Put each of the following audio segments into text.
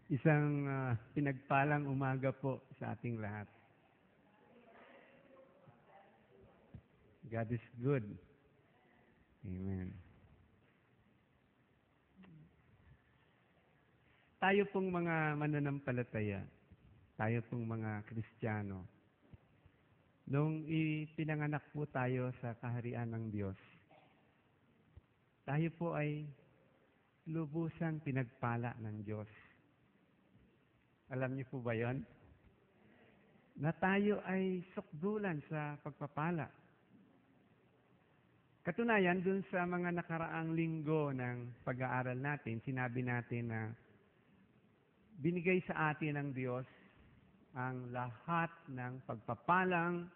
Isang pinagpalang umaga po sa ating lahat. God is good. Amen. Tayo pong mga mananampalataya, tayo pong mga Kristiyano, nung ipinanganak po tayo sa kaharian ng Diyos, tayo po ay lubusang pinagpala ng Diyos. Alam niyo po ba yon? Na tayo ay sukdulan sa pagpapala. Katunayan, dun sa mga nakaraang linggo ng pag-aaral natin, sinabi natin na binigay sa atin ng Diyos ang lahat ng pagpapalang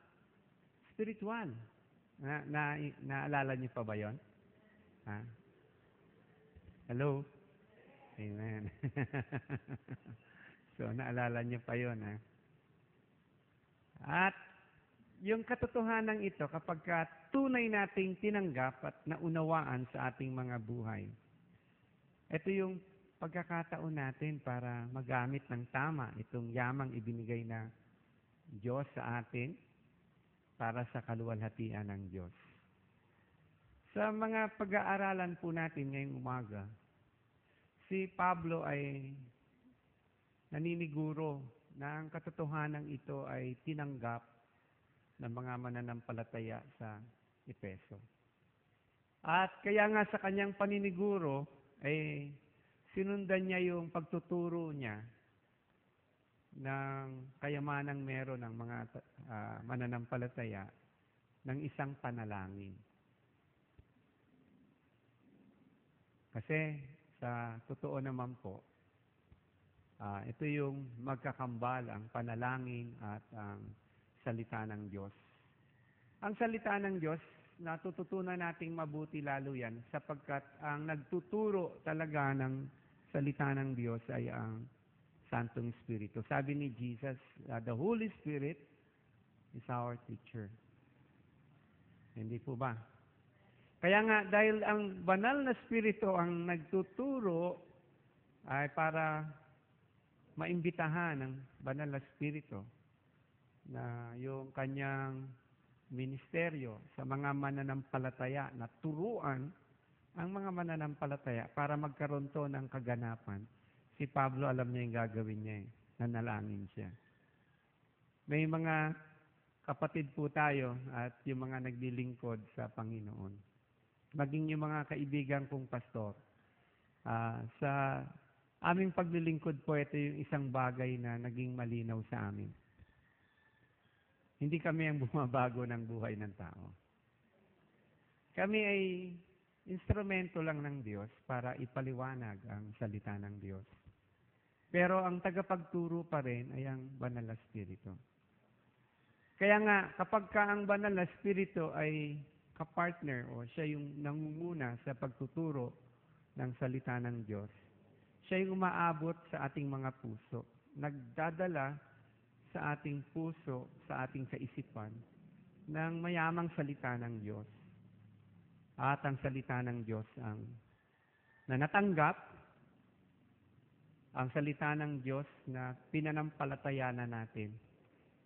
spiritual. Naalala niyo pa ba yon? Ha? Hello? Amen. So, naalala niyo pa yon, ha? At yung katotohanan ito, kapag tunay nating tinanggap at naunawaan sa ating mga buhay, ito yung pagkakataon natin para magamit ng tama itong yamang ibinigay na Diyos sa atin para sa kaluwalhatian ng Diyos. Sa mga pag-aaralan po natin ngayong umaga, si Pablo ay naniniguro na ang katotohanan ito ay tinanggap ng mga mananampalataya sa Efeso. At kaya nga sa kanyang paniniguro, ay sinundan niya yung pagtuturo niya ng kayamanang meron ng mga mananampalataya ng isang panalangin. Kasi sa totoo naman po, ito yung magkakambal ang panalangin at ang salita ng Diyos. Ang salita ng Diyos, natututunan nating mabuti lalo yan sapagkat ang nagtuturo talaga ng salita ng Diyos ay ang Santong Espiritu. Sabi ni Jesus, the Holy Spirit is our teacher. Hindi po ba? Kaya nga, dahil ang banal na Espiritu ang nagtuturo ay para maimbitahan ng banal na Espiritu na yung kanyang ministeryo sa mga mananampalataya na turuan ang mga mananampalataya para magkaroon to ng kaganapan. Si Pablo, alam niya yung gagawin niya, nanalangin siya. May mga kapatid po tayo at yung mga naglilingkod sa Panginoon. Maging yung mga kaibigan kong pastor. Sa aming paglilingkod po, ito yung isang bagay na naging malinaw sa amin. Hindi kami ang bumabago ng buhay ng tao. Kami ay instrumento lang ng Diyos para ipaliwanag ang salita ng Diyos. Pero ang tagapagturo pa rin ay ang Banal na Espiritu. Kaya nga, kapag ang Banal na Espiritu ay kapartner o siya yung nangunguna sa pagtuturo ng salita ng Diyos, siya yung umaabot sa ating mga puso, nagdadala sa ating puso, sa ating kaisipan, ng mayamang salita ng Diyos. At ang salita ng Diyos ang na natanggap, ang salita ng Diyos na pinanampalatayanan natin,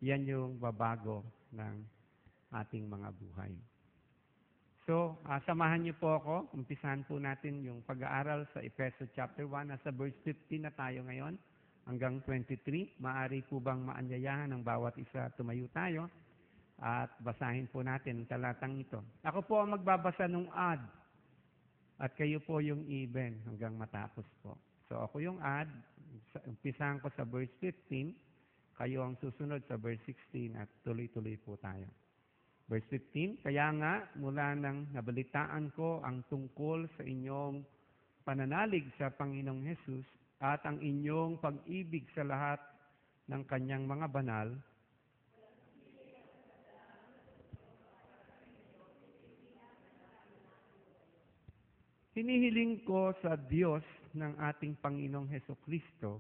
yan yung babago ng ating mga buhay. So, samahan niyo po ako. Umpisahan po natin yung pag-aaral sa Efeso chapter 1. Nasa verse 15 na tayo ngayon hanggang 23. Maari po bang maanyayahan ng bawat isa tumayo tayo at basahin po natin ang talatang ito. Ako po ang magbabasa ng odd at kayo po yung even hanggang matapos po. So, ako yung odd. Umpisahan ko sa verse 15. Kayo ang susunod sa verse 16 at tuloy-tuloy po tayo. Verse 15, kaya nga mula nang nabalitaan ko ang tungkol sa inyong pananalig sa Panginoong Hesus at ang inyong pag-ibig sa lahat ng kanyang mga banal, hinihiling ko sa Diyos ng ating Panginoong Hesukristo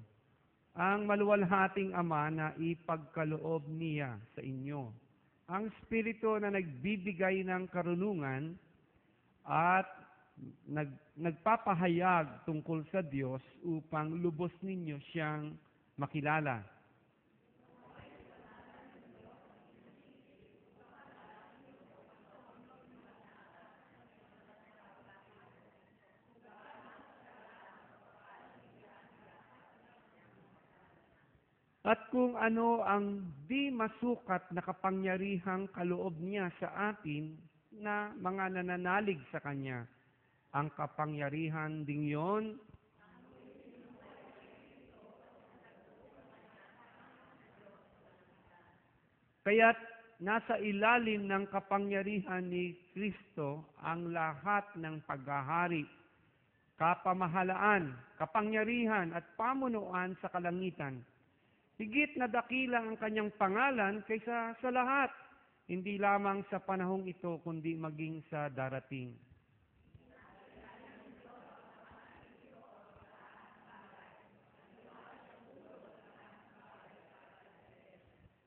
ang maluwalhating Ama na ipagkaloob niya sa inyo ang Espiritu na nagbibigay ng karunungan at nagpapahayag tungkol sa Diyos upang lubos ninyo siyang makilala. At kung ano ang di masukat na kapangyarihang kaloob niya sa atin na mga nananalig sa Kanya. Ang kapangyarihan ding yon kaya't nasa ilalim ng kapangyarihan ni Kristo ang lahat ng paghahari, kapamahalaan, kapangyarihan at pamunuan sa kalangitan. Higit na dakila ang kanyang pangalan kaysa sa lahat, hindi lamang sa panahong ito kundi maging sa darating.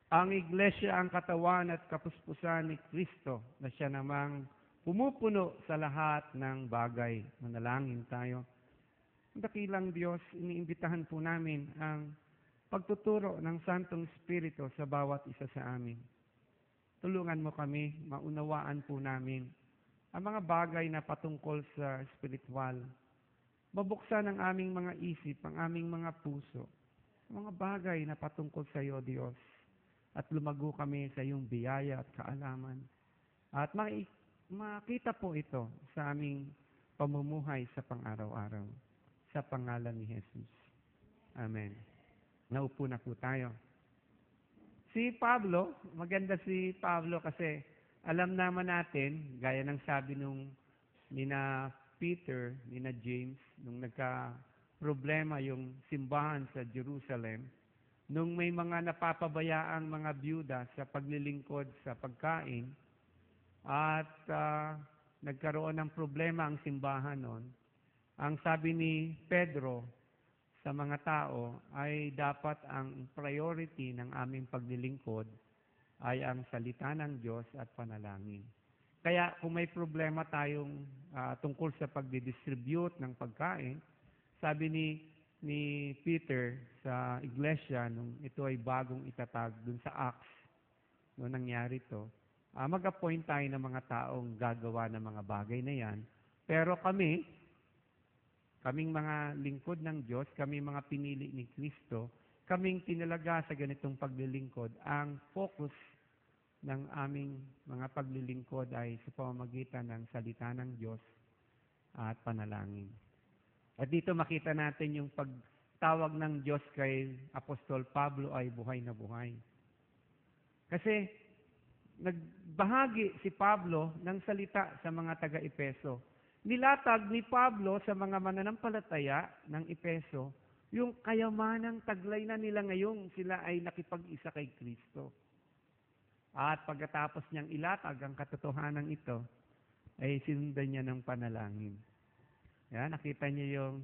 Ang iglesia ang katawan at kapuspusan ni Kristo na siya namang pumupuno sa lahat ng bagay. Manalangin tayo. Ang dakilang Diyos, iniimbitahan po namin ang pagtuturo ng Santong Espiritu sa bawat isa sa amin. Tulungan mo kami, maunawaan po namin ang mga bagay na patungkol sa spiritual. Mabuksan ang aming mga isip, ang aming mga puso, mga bagay na patungkol sa iyo, Diyos. At lumago kami sa iyong biyaya at kaalaman. At makita po ito sa aming pamumuhay sa pang-araw-araw. Sa pangalan ni Jesus. Amen. Naupo na po tayo. Si Pablo, maganda si Pablo kasi alam naman natin, gaya ng sabi nung nina Peter, nina James, nung nagka-problema yung simbahan sa Jerusalem, nung may mga napapabayaang mga byuda sa paglilingkod sa pagkain at nagkaroon ng problema ang simbahan noon, ang sabi ni Pedro sa mga tao ay dapat ang priority ng aming paglilingkod ay ang salita ng Diyos at panalangin. Kaya kung may problema tayong tungkol sa pagdidistribute ng pagkain, sabi ni Peter sa iglesia nung ito ay bagong itatag dun sa Acts, nung nangyari to, mag-appoint tayo ng mga taong gagawa ng mga bagay na yan. Pero kaming mga lingkod ng Diyos, kaming mga pinili ni Kristo, kaming tinalaga sa ganitong paglilingkod, ang focus ng aming mga paglilingkod ay sa pamamagitan ng salita ng Diyos at panalangin. At dito makita natin yung pagtawag ng Diyos kay Apostol Pablo ay buhay na buhay. Kasi nagbahagi si Pablo ng salita sa mga taga-Epeso. Nilatag ni Pablo sa mga mananampalataya ng Epeso yung kayamanang taglay na nila ngayong sila ay nakipag-isa kay Kristo. At pagkatapos niyang ilatag ang katotohanan ito, ay sinundan niya ng panalangin. Yan, nakita niyo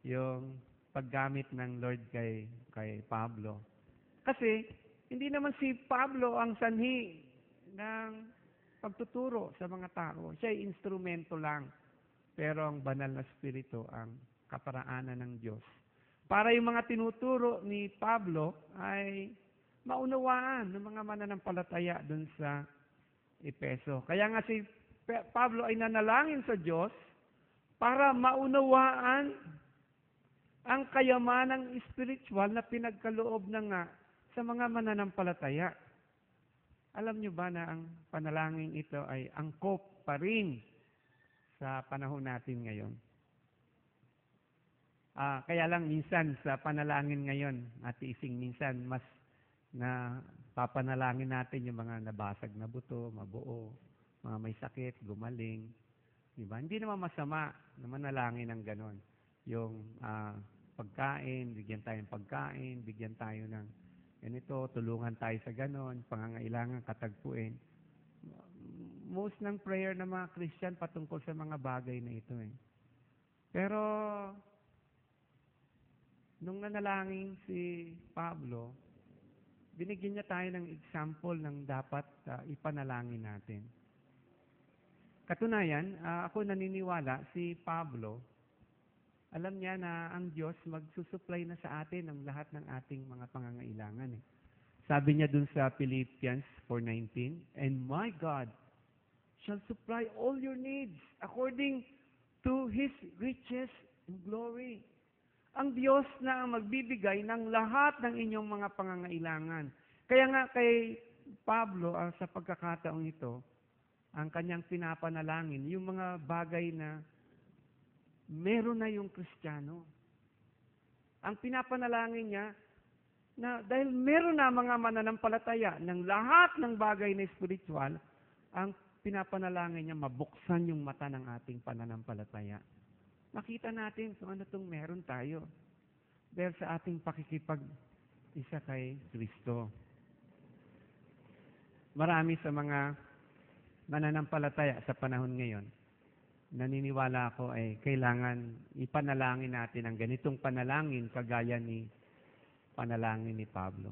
yung paggamit ng Lord kay Pablo. Kasi hindi naman si Pablo ang sanhi ng pagtuturo sa mga tao. Siya ay instrumento lang. Pero ang banal na spirito ang kaparaanan ng Diyos. Para yung mga tinuturo ni Pablo ay maunawaan ng mga mananampalataya dun sa Epeso. Kaya nga si Pablo ay nanalangin sa Diyos para maunawaan ang kayamanang spiritual na pinagkaloob na nga sa mga mananampalataya. Alam nyo ba na ang panalangin ito ay angkop pa rin sa panahon natin ngayon? Kaya lang minsan sa panalangin ngayon, Ate Ising, minsan mas na papanalangin natin yung mga nabasag na buto, mabuo, mga may sakit, gumaling. Diba? Hindi naman masama na manalangin ng ganon. Yung pagkain, bigyan tayo ng pagkain, bigyan tayo ng ganito, tulungan tayo sa ganon, pangangailangan katagpuin. Most ng prayer ng mga Christian patungkol sa mga bagay na ito eh. Pero, nung nanalangin si Pablo, binigyan niya tayo ng example ng dapat ipanalangin natin. Katunayan, ako naniniwala, si Pablo, alam niya na ang Diyos magsusupply na sa atin ng lahat ng ating mga pangangailangan. Sabi niya dun sa Philippians 4:19, "And my God shall supply all your needs according to His riches and glory." Ang Diyos na ang magbibigay ng lahat ng inyong mga pangangailangan. Kaya nga kay Pablo, sa pagkakataong ito, ang kanyang pinapanalangin, yung mga bagay na meron na yung Kristiyano. Ang pinapanalangin niya, na dahil meron na mga mananampalataya ng lahat ng bagay na spiritual, ang pinapanalangin niya, mabuksan yung mata ng ating pananampalataya. Makita natin kung ano itong meron tayo dahil sa ating pakikipag-isa kay Kristo. Marami sa mga mananampalataya sa panahon ngayon, naniniwala ako ay kailangan ipanalangin natin ang ganitong panalangin kagaya ni panalangin ni Pablo.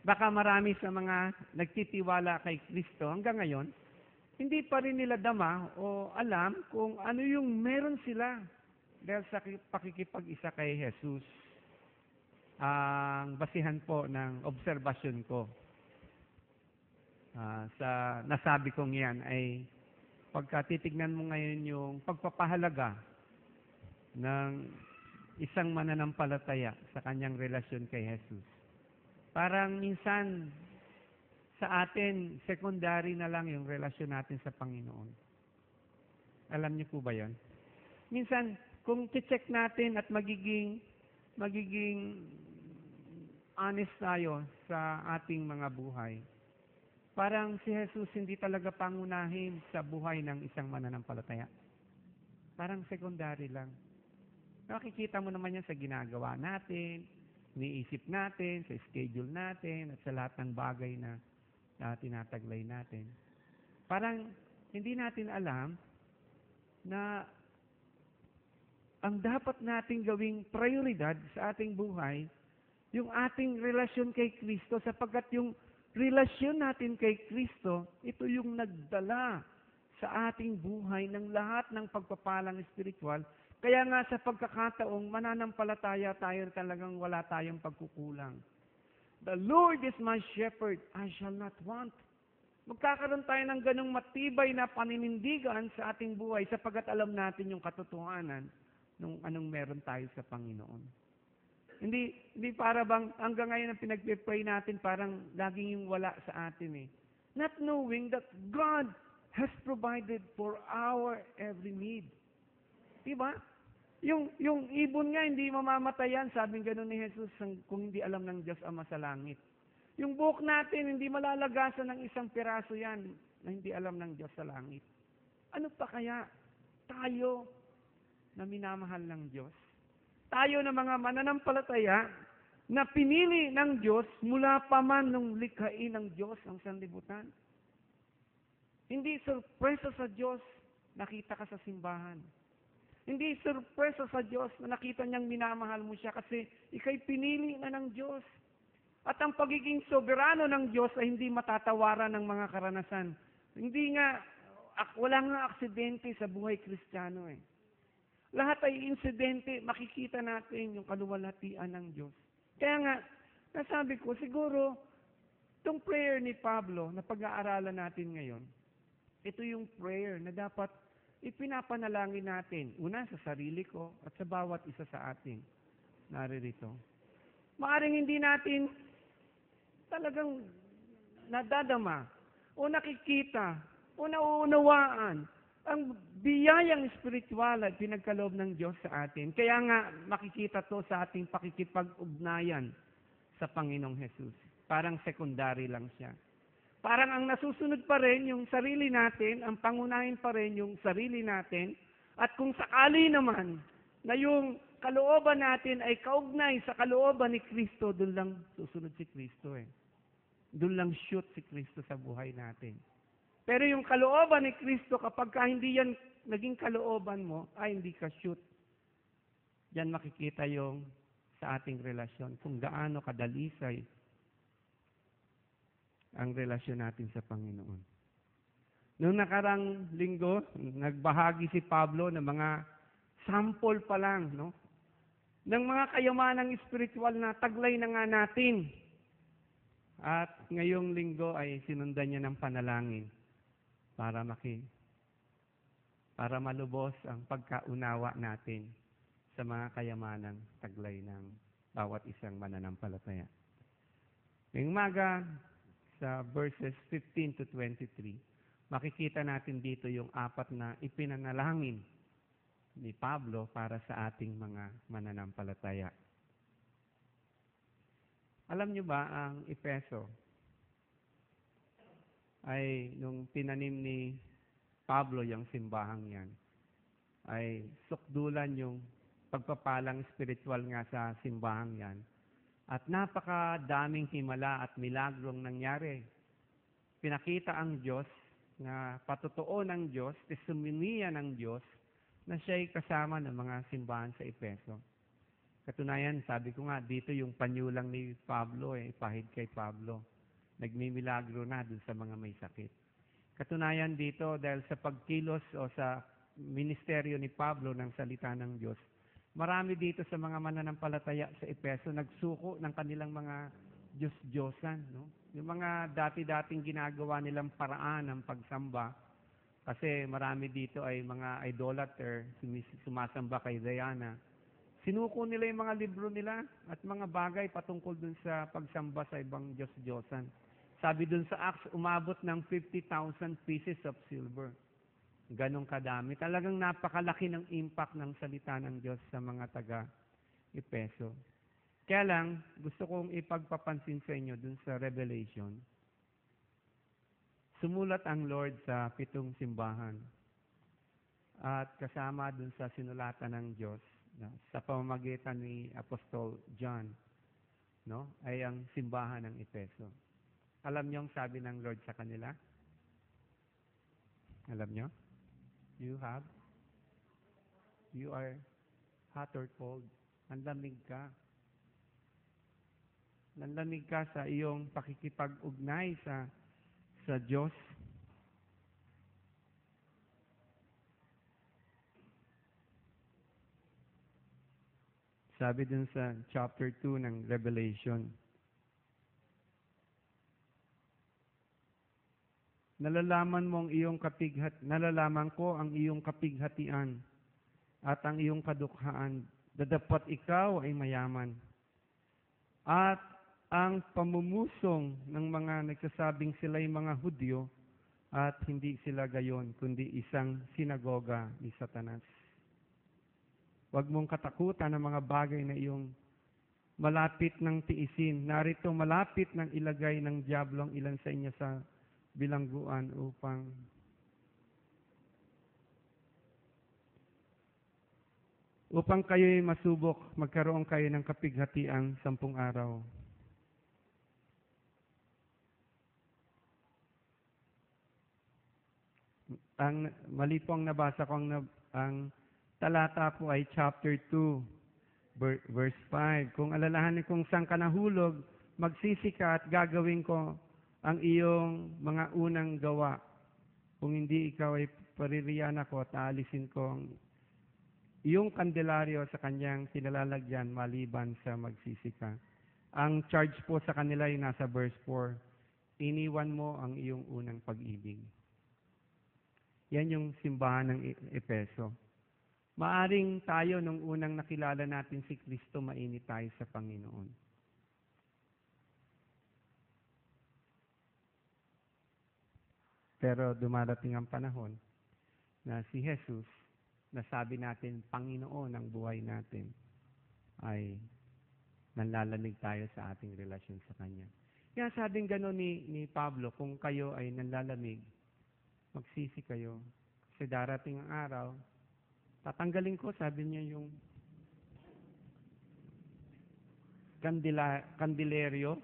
Baka marami sa mga nagtitiwala kay Kristo hanggang ngayon, hindi pa rin nila dama o alam kung ano yung meron sila dahil sa pakikipag-isa kay Jesus. Ang basihan po ng obserbasyon ko sa nasabi kong yan ay pagka titignan mo ngayon yung pagpapahalaga ng isang mananampalataya sa kanyang relasyon kay Jesus. Parang minsan sa atin, secondary na lang yung relasyon natin sa Panginoon. Alam niyo po ba yon? Minsan, kung check natin at magiging honest tayo sa ating mga buhay, parang si Jesus hindi talaga pangunahin sa buhay ng isang mananampalataya. Parang secondary lang. Nakikita mo naman yan sa ginagawa natin, iniisip natin, sa schedule natin, at sa lahat ng bagay na tinataglay natin. Parang hindi natin alam na ang dapat nating gawing prioridad sa ating buhay, yung ating relasyon kay Kristo, sapagkat yung relasyon natin kay Kristo, ito yung nagdala sa ating buhay ng lahat ng pagpapalang spiritual. Kaya nga sa pagkakataong mananampalataya tayo talagang wala tayong pagkukulang. The Lord is my shepherd, I shall not want. Magkakaroon tayo ng ganong matibay na paninindigan sa ating buhay sapagkat alam natin yung katotohanan ng anong meron tayo sa Panginoon. Hindi para bang hanggang ngayon ang pinagpipray natin parang laging yung wala sa atin . Not knowing that God has provided for our every need. Diba? Yung ibon nga, hindi mamamatayan, sabing gano'n ni Jesus, kung hindi alam ng Diyos Ama sa langit. Yung buhok natin, hindi malalagasan ng isang piraso yan, na hindi alam ng Diyos sa langit. Ano pa kaya tayo na minamahal ng Diyos? Tayo na mga mananampalataya na pinili ng Diyos mula pa man nung likhain ng Diyos ang sanlibutan. Hindi sorpresa sa Diyos, nakita ka sa simbahan. Hindi sorpresa sa Diyos na nakita niyang minamahal mo siya kasi ika'y pinili na ng Diyos. At ang pagiging soberano ng Diyos ay hindi matatawaran ng mga karanasan. Wala nga aksidente sa buhay Kristiyano . Lahat ay insidente, makikita natin yung kaluwalhatian ng Diyos. Kaya nga, nasabi ko, siguro, itong prayer ni Pablo na pag-aaralan natin ngayon, ito yung prayer na dapat ipinapanalangin natin, una sa sarili ko at sa bawat isa sa atin naririto. Maaring hindi natin talagang nadadama o nakikita o nauunawaan ang biyayang espiritual at pinagkaloob ng Diyos sa atin. Kaya nga makikita to sa ating pakikipag-ugnayan sa Panginoong Jesus. Parang secondary lang siya. Parang ang nasusunod pa rin yung sarili natin, ang pangunahin pa rin yung sarili natin, at kung sakali naman na yung kalooban natin ay kaugnay sa kalooban ni Kristo, doon lang susunod si Kristo . Doon lang shoot si Kristo sa buhay natin. Pero yung kalooban ni Kristo, kapag hindi yan naging kalooban mo, ay hindi ka shoot. Yan makikita yung sa ating relasyon, kung gaano kadalisay ang relasyon natin sa Panginoon. Noong nakarang linggo, nagbahagi si Pablo ng mga sample pa lang, no? Ng mga kayamanang espiritual na taglay na nga natin. At ngayong linggo ay sinundan niya ng panalangin para para malubos ang pagkaunawa natin sa mga kayamanang taglay ng bawat isang mananampalataya. Ngayong umaga, sa verses 15 to 23, makikita natin dito yung apat na ipinanalangin ni Pablo para sa ating mga mananampalataya. Alam niyo ba, ang Efeso ay nung tinanim ni Pablo yung simbahang yan, ay sukdulan yung pagpapalang spiritual nga sa simbahang yan. At napakadaming himala at milagrong nangyari. Pinakita ang Diyos na patotoo ng Diyos, testimonya ng Diyos, na siya'y kasama ng mga simbahan sa Efeso. Katunayan, sabi ko nga, dito yung panyulang ni Pablo, pahid kay Pablo. Nagmimilagro na dun sa mga may sakit. Katunayan dito, dahil sa pagkilos o sa ministeryo ni Pablo ng salita ng Diyos, marami dito sa mga mananampalataya sa Efeso nagsuko ng kanilang mga Diyos-Diyosan. No? Yung mga dati-dating ginagawa nilang paraan ng pagsamba, kasi marami dito ay mga idolater, sumasamba kay Diana. Sinuko nila yung mga libro nila at mga bagay patungkol dun sa pagsamba sa ibang Diyos-Diyosan. Sabi dun sa Acts, umabot ng 50,000 pieces of silver. Ganong kadami. Talagang napakalaki ng impact ng salita ng Diyos sa mga taga-Efeso. Kaya lang, gusto kong ipagpapansin sa inyo dun sa Revelation. Sumulat ang Lord sa 7 simbahan. At kasama dun sa sinulatan ng Diyos, sa pamamagitan ni Apostol John, no, ay ang simbahan ng Efeso. Alam niyo ang sabi ng Lord sa kanila? Alam niyo? You are hot or cold. Nanlamig ka. Nanlamig ka sa iyong pakikipag-ugnay sa Diyos. Sabi dun sa chapter 2 ng Revelation, nalalaman ko ang iyong kapighatian at ang iyong kadukhaan, dadapat ikaw ay mayaman. At ang pamumusom ng mga nagsasabing sila'y mga Hudyo at hindi sila gayon, kundi isang sinagoga ni Satanas. Huwag mong katakutan ng mga bagay na iyong malapit ng tiisin. Narito malapit ng ilagay ng diablo ang ilan sa inyo sa bilangguan upang kayo'y masubok, magkaroon kayo ng kapighatiang 10 araw. Ang mali po ang nabasa ko, ang talata po ay chapter 2, verse 5. Kung alalahanin kung saan ka nahulog, magsisi ka at gagawin ko ang iyong mga unang gawa. Kung hindi ikaw ay paririyan ako at aalisin ko ang iyong kandelaryo sa kanyang kinalalagyan maliban sa magsisi ka. Ang charge po sa kanila ay nasa verse 4. Iniwan mo ang iyong unang pag-ibig. Yan yung simbahan ng Efeso. Maaring tayo nung unang nakilala natin si Kristo, mainit tayo sa Panginoon. Pero dumarating ang panahon na si Jesus, nasabi natin Panginoon ng buhay natin, ay nanlalamig tayo sa ating relasyon sa Kanya. Kaya sabing gano'n ni Pablo, kung kayo ay nanlalamig, magsisi kayo. Kasi darating ang araw, tatanggalin ko, sabi niya, yung kandileryo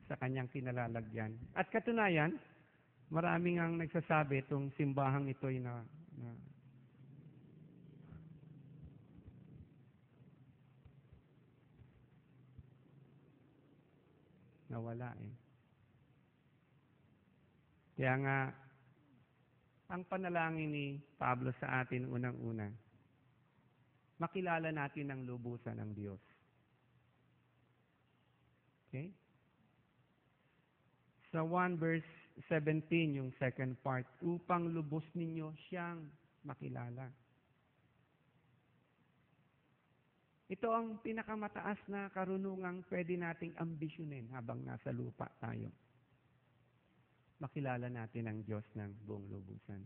sa kanyang kinalalagyan. At katunayan, maraming ang nagsasabi itong simbahang ito'y nawala. Kaya nga, Ang panalangin ni Pablo sa atin unang-una, makilala natin ang lubusan ng Diyos. Okay? Sa 1 verse 17, yung second part, upang lubos ninyo siyang makilala. Ito ang pinakamataas na karunungang pwede nating ambisyonin habang nasa lupa tayo. Makilala natin ang Diyos ng buong lubusan.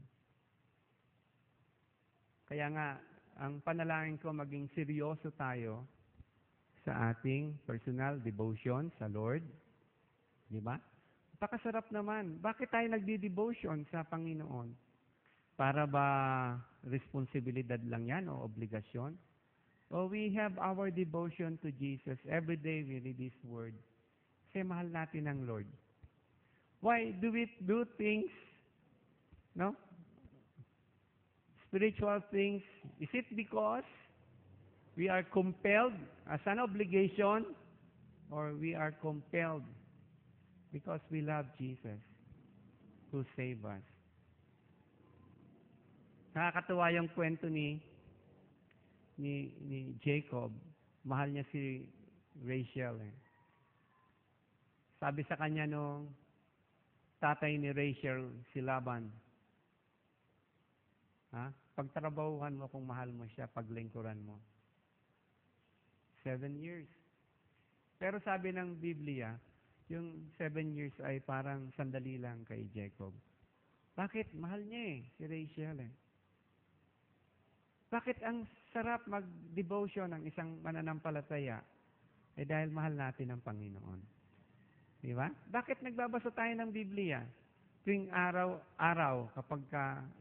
Kaya nga, ang panalangin ko maging seryoso tayo sa ating personal devotion sa Lord. Di ba? Pakasarap naman. Bakit tayo nagdi-devotion sa Panginoon? Para ba responsibilidad lang yan o obligasyon? O we have our devotion to Jesus. Every day we read His Word. Kasi mahal natin ang Lord. Why do we do things, no? Spiritual things. Is it because we are compelled as an obligation or we are compelled because we love Jesus who saved us? Nakakatuwa yung kwento ni Jacob. Mahal niya si Rachel. Sabi sa kanya nung tatay ni Rachel, si Laban, pagtrabahuhan mo kung mahal mo siya, paglingkuran mo. 7 years. Pero sabi ng Biblia, yung 7 years ay parang sandali lang kay Jacob. Bakit? Mahal niya si Rachel Bakit ang sarap mag-devotion ng isang mananampalataya? Dahil mahal natin ang Panginoon. Di ba? Bakit nagbabasa tayo ng Biblia? Tuwing araw-araw, kapag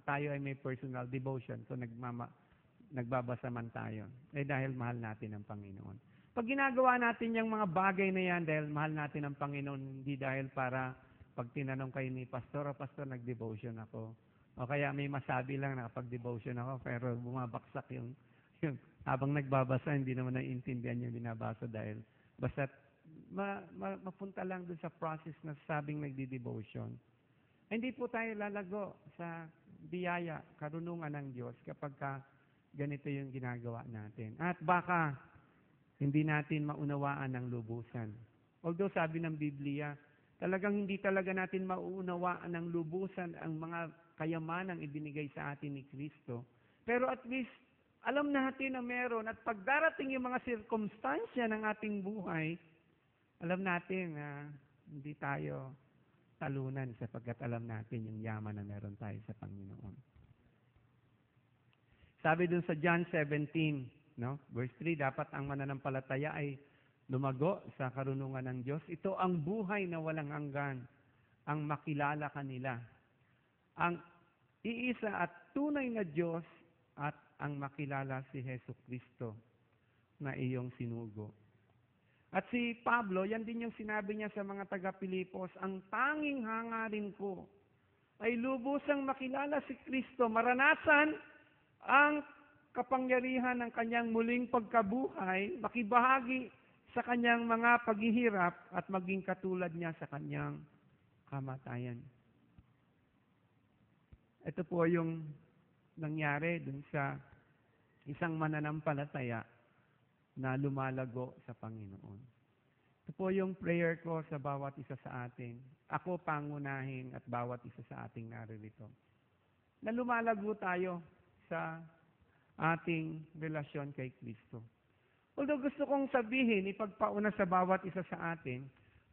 tayo ay may personal devotion, so nagbabasa man tayo. Dahil mahal natin ang Panginoon. Pag ginagawa natin yung mga bagay na yan, dahil mahal natin ang Panginoon, hindi dahil para pag tinanong kayo ni Pastor, nag-devotion ako. O kaya may masabi lang na kapag-devotion ako, pero bumabaksak yung habang nagbabasa, hindi naman naiintindihan yung binabasa dahil basta mapunta lang dun sa process na sabing nagdi-devotion. Hindi po tayo lalago sa biyaya, karunungan ng Diyos kapag ganito yung ginagawa natin. At baka hindi natin maunawaan ang lubusan. Although sabi ng Biblia, talagang hindi talaga natin mauunawaan ng lubusan ang mga kayamanang ibinigay sa atin ni Kristo. Pero at least, alam natin na meron at pag darating yung mga sirkumstansya ng ating buhay, alam natin na hindi tayo talunan sapagkat alam natin yung yaman na meron tayo sa Panginoon. Sabi dun sa John 17, verse 3, dapat ang mananampalataya ay lumago sa karunungan ng Diyos. Ito ang buhay na walang hanggan, ang makilala kanila. Ang iisa at tunay na Diyos at ang makilala si Hesus Kristo na iyong sinugo. At si Pablo, yan din yung sinabi niya sa mga taga-Pilipos, ang tanging hangarin ko ay lubusang makilala si Kristo, maranasan ang kapangyarihan ng kanyang muling pagkabuhay, makibahagi sa kanyang mga paghihirap at maging katulad niya sa kanyang kamatayan. Ito po yung nangyari dun sa isang mananampalataya na lumalago sa Panginoon. Ito po yung prayer ko sa bawat isa sa atin. Ako pangunahin at bawat isa sa ating naririto. Na lumalago tayo sa ating relasyon kay Kristo. Although gusto kong sabihin, ipagpauna sa bawat isa sa atin,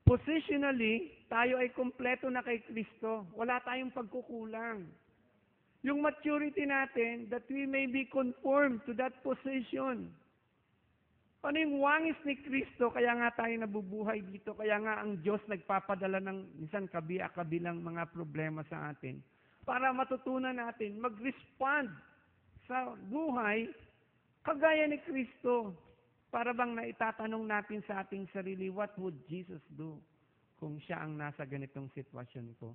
positionally, tayo ay kumpleto na kay Kristo. Wala tayong pagkukulang. Yung maturity natin, that we may be conformed to that position. Ano yung wangis ni Kristo, kaya nga tayo nabubuhay dito, kaya nga ang Diyos nagpapadala ng minsan kabilang mga problema sa atin para matutunan natin mag-respond sa buhay kagaya ni Kristo. Para bang naitatanong natin sa ating sarili, what would Jesus do kung siya ang nasa ganitong sitwasyon ko?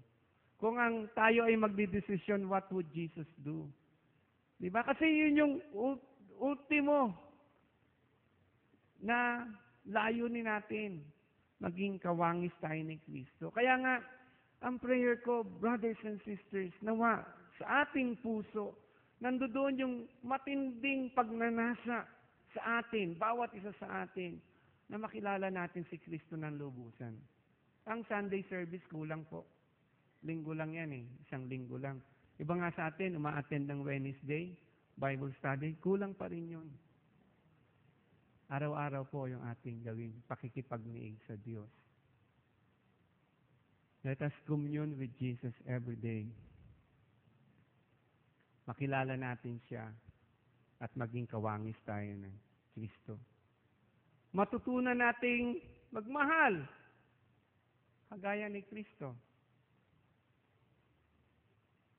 Kung ang tayo ay magdidesisyon, what would Jesus do? Diba? Kasi yun yung ultimo na layunin natin, maging kawangis tayo ni Kristo. Kaya nga, ang prayer ko, brothers and sisters, nawa sa ating puso, nandoon yung matinding pagnanasa sa atin, bawat isa sa atin, na makilala natin si Kristo ng lubusan. Ang Sunday service, kulang po. Linggo lang yan eh, isang linggo lang. Iba nga sa atin, uma-attend ng Wednesday, Bible study, kulang pa rin yun. Araw-araw po yung ating gawin, pakikipagniig sa Diyos. Let us commune with Jesus every day. Makilala natin siya at maging kawangis tayo ng Kristo. Matutunan nating magmahal kagaya ni Kristo.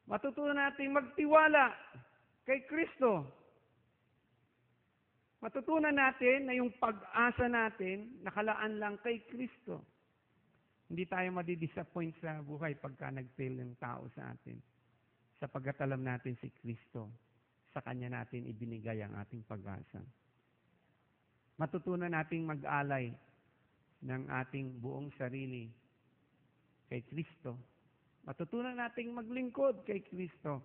Matutunan nating magtiwala kay Kristo. Matutunan natin na yung pag-asa natin nakalaan lang kay Kristo. Hindi tayo madidisappoint sa buhay pagka nag-fail ng tao sa atin. Sapagkat alam natin si Kristo, sa Kanya natin ibinigay ang ating pag-asa. Matutunan nating mag-alay ng ating buong sarili kay Kristo. Matutunan nating maglingkod kay Kristo.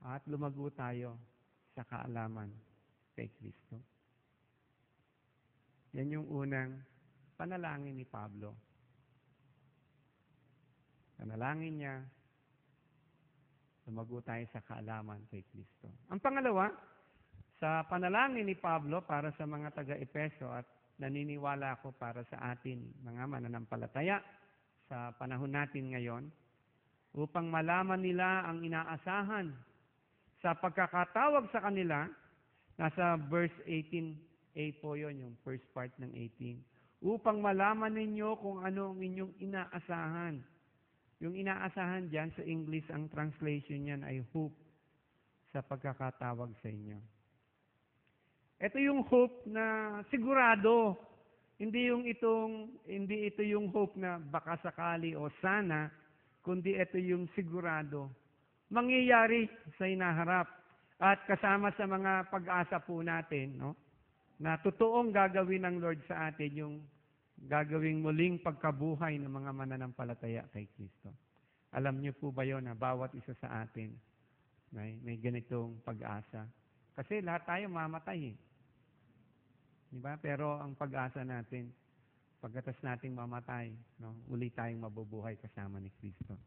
At lumago tayo sa kaalaman kay Kristo. Yan yung unang panalangin ni Pablo. Panalangin niya, lumago tayo sa kaalaman kay Kristo. Ang pangalawa, sa panalangin ni Pablo para sa mga taga-Epeso at naniniwala ako para sa atin, mga mananampalataya, sa panahon natin ngayon, upang malaman nila ang inaasahan sa pagkakatawag sa kanila, nasa verse 18a po yun, yung first part ng 18. Upang malaman ninyo kung ano ang inyong inaasahan. Yung inaasahan dyan, sa English, ang translation niyan ay hope sa pagkakatawag sa inyo. Ito yung hope na sigurado. Hindi ito yung hope na baka sakali o sana, kundi ito yung sigurado. Mangyayari sa hinaharap. At kasama sa mga pag-asa po natin, no, na totoong gagawin ng Lord sa atin yung gagawing muling pagkabuhay ng mga mananampalataya kay Kristo. Alam niyo po ba yun na bawat isa sa atin may ganitong pag-asa? Kasi lahat tayo mamatay eh. Diba? Pero ang pag-asa natin, pagkatas nating mamatay, no, uli tayong mabubuhay kasama ni Kristo.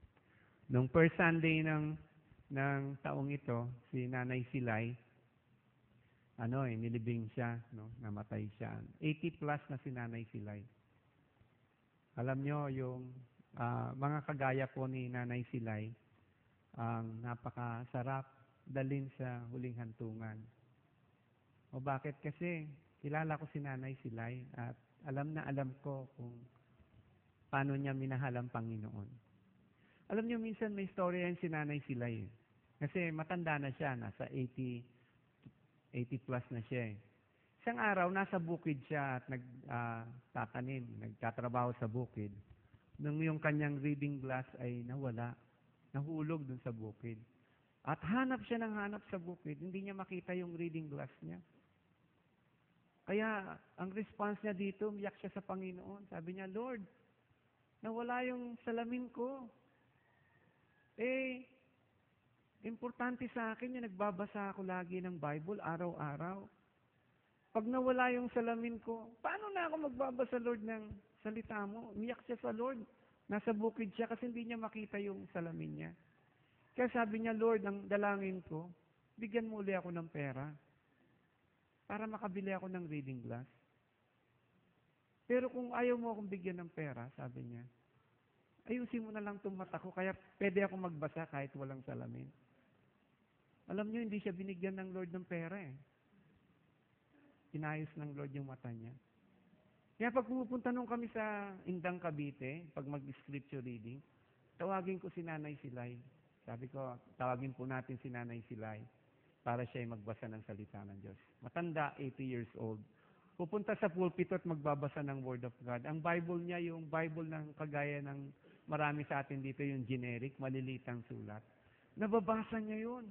Nung first Sunday ng taong ito, si Nanay Silay, nilibing siya, no, namatay siya. 80 plus na si Nanay Silay. Alam nyo, yung mga kagaya po ni Nanay Silay, ang napakasarap dalin sa huling hantungan. O bakit? Kasi kilala ko si Nanay Silay at alam na alam ko kung paano niya minahal ang Panginoon. Alam niyo, minsan may storya yan si Nanay Silay. Kasi matanda na siya, nasa 80 plus na siya. Isang araw, nasa bukid siya at nagtatanim, nagtatrabaho sa bukid. Nung yung kanyang reading glass ay nawala, nahulog dun sa bukid. At hanap siya ng hanap sa bukid, hindi niya makita yung reading glass niya. Kaya, ang response niya dito, umiyak siya sa Panginoon. Sabi niya, Lord, nawala yung salamin ko. Importante sa akin yung nagbabasa ako lagi ng Bible, araw-araw. Pag nawala yung salamin ko, paano na ako magbabasa, Lord, ng salita mo? Umiyak siya sa Lord. Nasa bukid siya kasi hindi niya makita yung salamin niya. Kaya sabi niya, Lord, ang dalangin ko, bigyan mo uli ako ng pera para makabili ako ng reading glass. Pero kung ayaw mo akong bigyan ng pera, sabi niya, ayusin mo na lang itong mata ko, kaya pwede ako magbasa kahit walang salamin. Alam niyo, hindi siya binigyan ng Lord ng pera eh. Inayos ng Lord yung mata niya. Kaya pag pumupunta nung kami sa Indang Cavite, pag mag-scripture reading, tawagin ko si Nanay Silay. Sabi ko, tawagin po natin si Nanay Silay para siya ay magbasa ng salita ng Diyos. Matanda, 80 years old. Pupunta sa pulpito at magbabasa ng Word of God. Ang Bible niya, yung Bible ng kagaya ng marami sa atin dito, yung generic, malilitang sulat. Nababasa niya yun.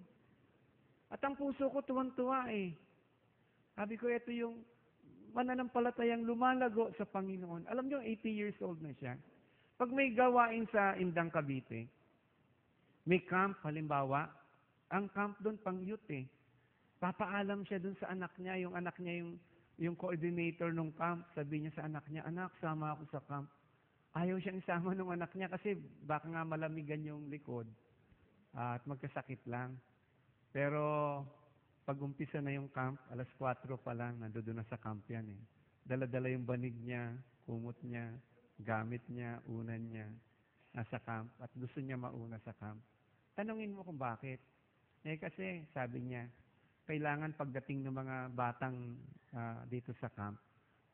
At ang puso ko tuwang-tuwa eh. Sabi ko, ito yung mananampalatayang lumalago sa Panginoon. Alam niyo, 80 years old na siya. Pag may gawain sa Indang Cavite, May camp, halimbawa, ang camp doon pang youth eh. Papaalam siya doon sa anak niya, yung coordinator ng camp, sabi niya sa anak niya, anak, sama ako sa camp. Ayaw siyang isama ng anak niya kasi baka nga malamigan yung likod at magkasakit lang. Pero pag umpisa na yung camp, 4:00 pa lang, nandoon na sa camp yan eh. Dala-dala yung banig niya, kumot niya, gamit niya, unan niya, nasa camp at gusto niya mauna sa camp. Tanungin mo kung bakit. Kasi sabi niya, kailangan pagdating ng mga batang dito sa camp,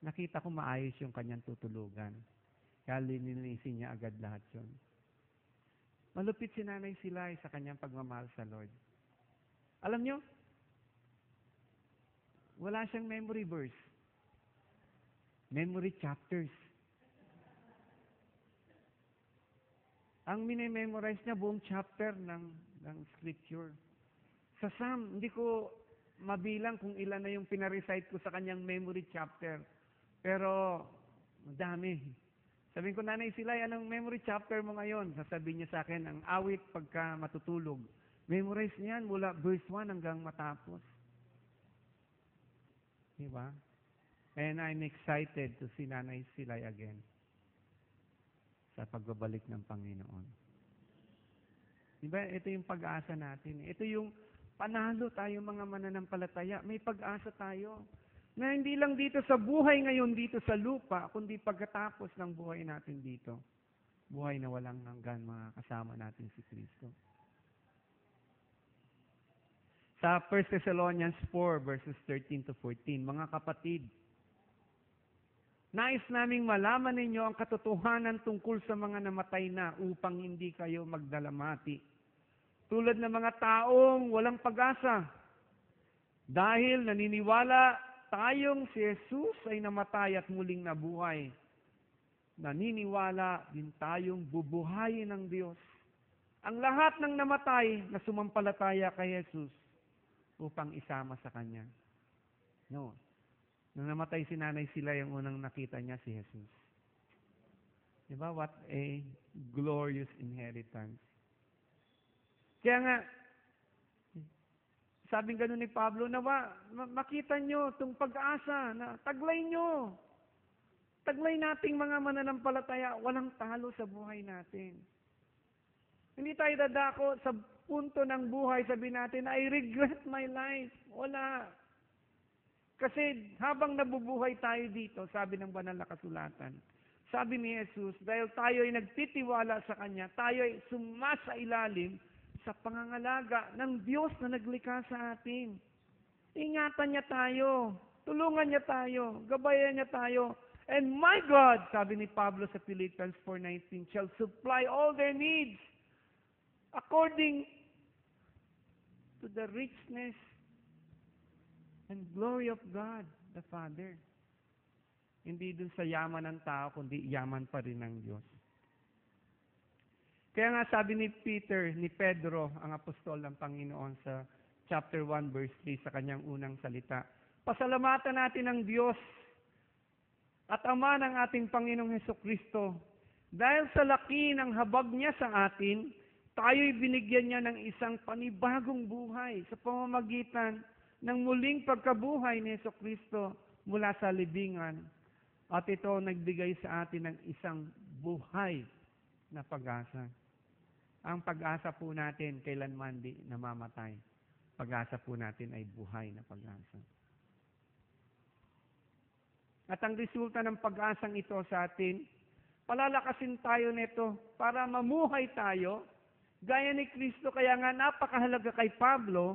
nakita ko maayos yung kanyang tutulugan. Kaya lininisin niya agad lahat yun. Malupit si Nanay Silay sa kanyang pagmamahal sa Lord. Alam nyo, wala siyang memory verse. Memory chapters. Ang minememorize niya buong chapter ng scripture. Sa Psalm, hindi ko mabilang kung ilan na yung pinarecite ko sa kanyang memory chapter. Pero, madami. Sabihin ko, Nanay Silay, anong memory chapter mo ngayon? Sasabihin niya sa akin, ang awit pagka matutulog. Memorize niyan mula verse 1 hanggang matapos. Diba? And I'm excited to see Nanay Silay again sa pagbabalik ng Panginoon. Diba? Ito yung pag-asa natin. Ito yung panalo tayo mga mananampalataya. May pag-asa tayo. Na hindi lang dito sa buhay ngayon dito sa lupa, kundi pagkatapos ng buhay natin dito. Buhay na walang hanggan mga kasama natin si Kristo. Sa 1 Thessalonians 4 verses 13 to 14, mga kapatid, nais naming malaman ninyo ang katotohanan tungkol sa mga namatay na upang hindi kayo magdalamati. Tulad ng mga taong walang pag-asa. Dahil naniniwala tayong si Jesus ay namatay at muling nabuhay. Naniniwala din tayong bubuhayin ng Diyos. Ang lahat ng namatay na sumampalataya kay Jesus upang isama sa Kanya. No. Nung namatay si Nanay Silay, yung unang nakita niya si Jesus. Diba? What a glorious inheritance. Kaya nga, sabing ganun ni Pablo, nawa, makita nyo itong pag-asa na taglay nyo. Taglay nating mga mananampalataya, walang talo sa buhay natin. Hindi tayo dadako sa punto ng buhay, sabi natin, I regret my life. Wala. Kasi habang nabubuhay tayo dito, sabi ng banal na kasulatan, sabi ni Jesus, dahil tayo ay nagtitiwala sa Kanya, tayo ay sumasailalim sa pangangalaga ng Diyos na naglikha sa atin. Ingatan niya tayo, tulungan niya tayo, gabayan niya tayo. And my God, sabi ni Pablo sa Philippians 4:19, shall supply all their needs according to the richness and glory of God, the Father. Hindi dun sa yaman ng tao, kundi yaman pa rin ng Diyos. Kaya nga sabi ni Pedro, ang apostol ng Panginoon sa chapter 1 verse 3 sa kanyang unang salita, pasalamatan natin ang Diyos at Ama ng ating Panginoong Hesukristo. Dahil sa laki ng habag niya sa atin, tayo'y binigyan niya ng isang panibagong buhay sa pamamagitan ng muling pagkabuhay ni Hesukristo mula sa libingan. At ito nagbigay sa atin ng isang buhay na pag-asa. Ang pag-asa po natin kailanman di namamatay. Pag-asa po natin ay buhay na pag-asa. At ang resulta ng pag-asang ito sa atin, palalakasin tayo nito para mamuhay tayo gaya ni Kristo. Kaya nga napakahalaga kay Pablo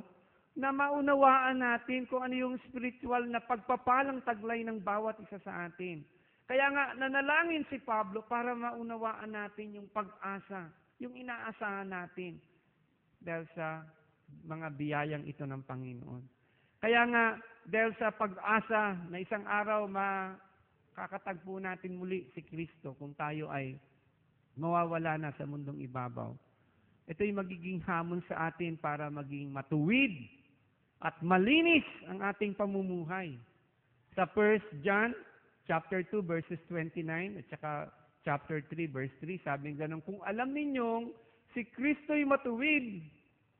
na maunawaan natin kung ano yung spiritual na pagpapalang taglay ng bawat isa sa atin. Kaya nga nanalangin si Pablo para maunawaan natin yung pag-asa, yung inaasahan natin dahil sa mga biyayang ito ng Panginoon. Kaya nga, dahil sa pag-asa na isang araw makakatagpo natin muli si Kristo kung tayo ay mawawala na sa mundong ibabaw. Ito'y magiging hamon sa atin para maging matuwid at malinis ang ating pamumuhay. Sa 1 John chapter 2 verses 29 at saka chapter 3 verse 3, sabi gano'n, kung alam ninyong si Kristo'y matuwid,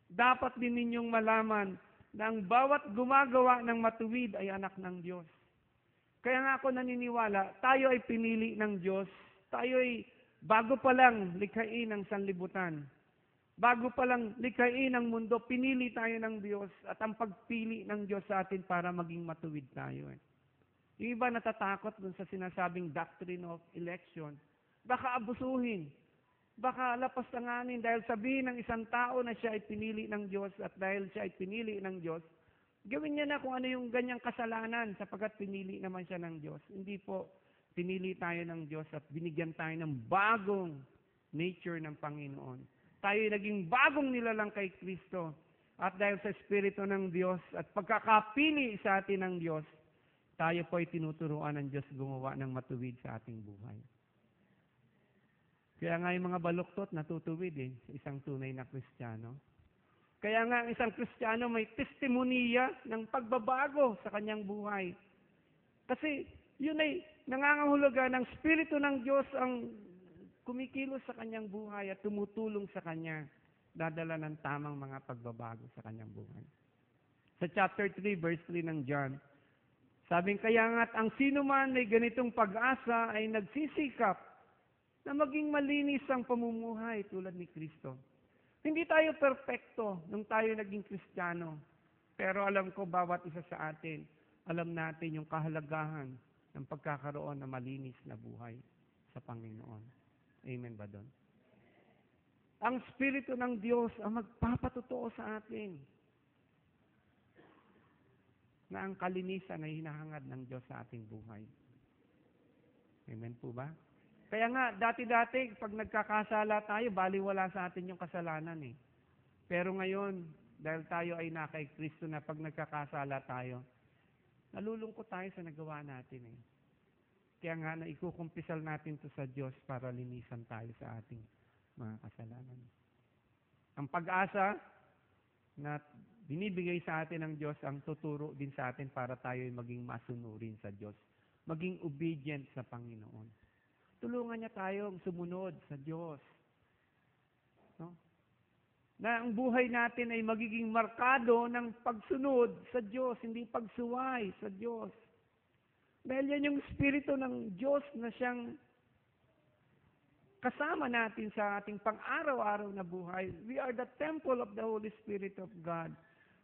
dapat din ninyong malaman na ang bawat gumagawa ng matuwid ay anak ng Diyos. Kaya nga ako naniniwala, tayo ay pinili ng Diyos. Tayo ay bago pa lang likhain ng sanlibutan. Bago pa lang likhain ng mundo, pinili tayo ng Diyos at ang pagpili ng Diyos sa atin para maging matuwid tayo. Yung iba natatakot dun sa sinasabing doctrine of election. Baka abusuhin. Baka lapastanganin dahil sabihin ng isang tao na siya ay pinili ng Diyos at dahil siya ay pinili ng Diyos, gawin niya na kung ano yung ganyang kasalanan sapagkat pinili naman siya ng Diyos. Hindi po, pinili tayo ng Diyos at binigyan tayo ng bagong nature ng Panginoon. Tayo ay naging bagong nilalang kay Kristo. At dahil sa Espiritu ng Diyos at pagkakapili sa atin ng Diyos, tayo po ay tinuturuan ng Diyos gumawa ng matuwid sa ating buhay. Kaya nga yung mga baluktot natutuwid sa isang tunay na Kristiyano. Kaya nga ang isang Kristiyano may testimoniya ng pagbabago sa kanyang buhay. Kasi yun ay nangangahulugan ng Espiritu ng Diyos ang kumikilos sa kanyang buhay at tumutulong sa kanya, dadala ng tamang mga pagbabago sa kanyang buhay. Sa chapter 3, verse 3 ng John, sabing, kaya nga't ang sino man may ganitong pag-asa ay nagsisikap na maging malinis ang pamumuhay tulad ni Kristo. Hindi tayo perpekto nung tayo naging Kristiyano. Pero alam ko, bawat isa sa atin, alam natin yung kahalagahan ng pagkakaroon ng malinis na buhay sa Panginoon. Amen ba doon? Ang Espiritu ng Diyos ang magpapatotoo sa atin na ang kalinisan ay hinahangad ng Diyos sa ating buhay. Amen po ba? Kaya nga, dati-dati, pag nagkakasala tayo, baliwala sa atin yung kasalanan Pero ngayon, dahil tayo ay nakay Kristo na pag nagkakasala tayo, nalulungkot tayo sa nagawa natin Kaya nga, naikukumpisal natin to sa Diyos para linisan tayo sa ating mga kasalanan. Ang pag-asa na binibigay sa atin ng Diyos ang tuturo din sa atin para tayo ay maging masunurin sa Diyos. Maging obedient sa Panginoon. Tulungan niya tayong sumunod sa Diyos. No? Na ang buhay natin ay magiging markado ng pagsunod sa Diyos, hindi pagsuway sa Diyos. Dahil yan yung Espiritu ng Diyos na siyang kasama natin sa ating pang-araw-araw na buhay. We are the temple of the Holy Spirit of God.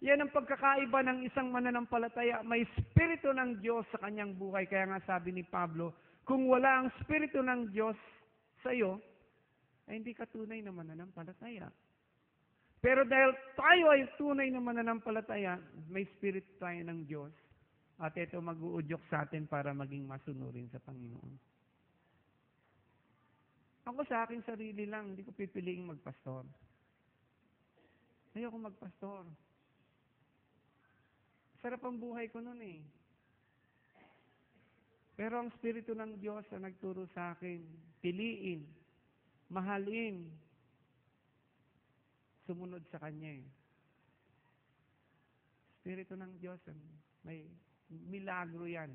Yan ang pagkakaiba ng isang mananampalataya. May Espiritu ng Diyos sa kanyang buhay. Kaya nga sabi ni Pablo, kung wala ang Espiritu ng Diyos sa iyo, ay hindi ka tunay na mananampalataya. Pero dahil tayo ay tunay na mananampalataya, may Espiritu tayo ng Diyos. At ito mag-uudyok sa atin para maging masunurin sa Panginoon. Ako sa aking sarili lang, hindi ko pipiliing magpastor. Ayoko magpastor. Sarap ang buhay ko noon Pero ang Espiritu ng Diyos ang nagturo sa akin, piliin, mahalin, sumunod sa Kanya Espiritu ng Diyos, may milagro yan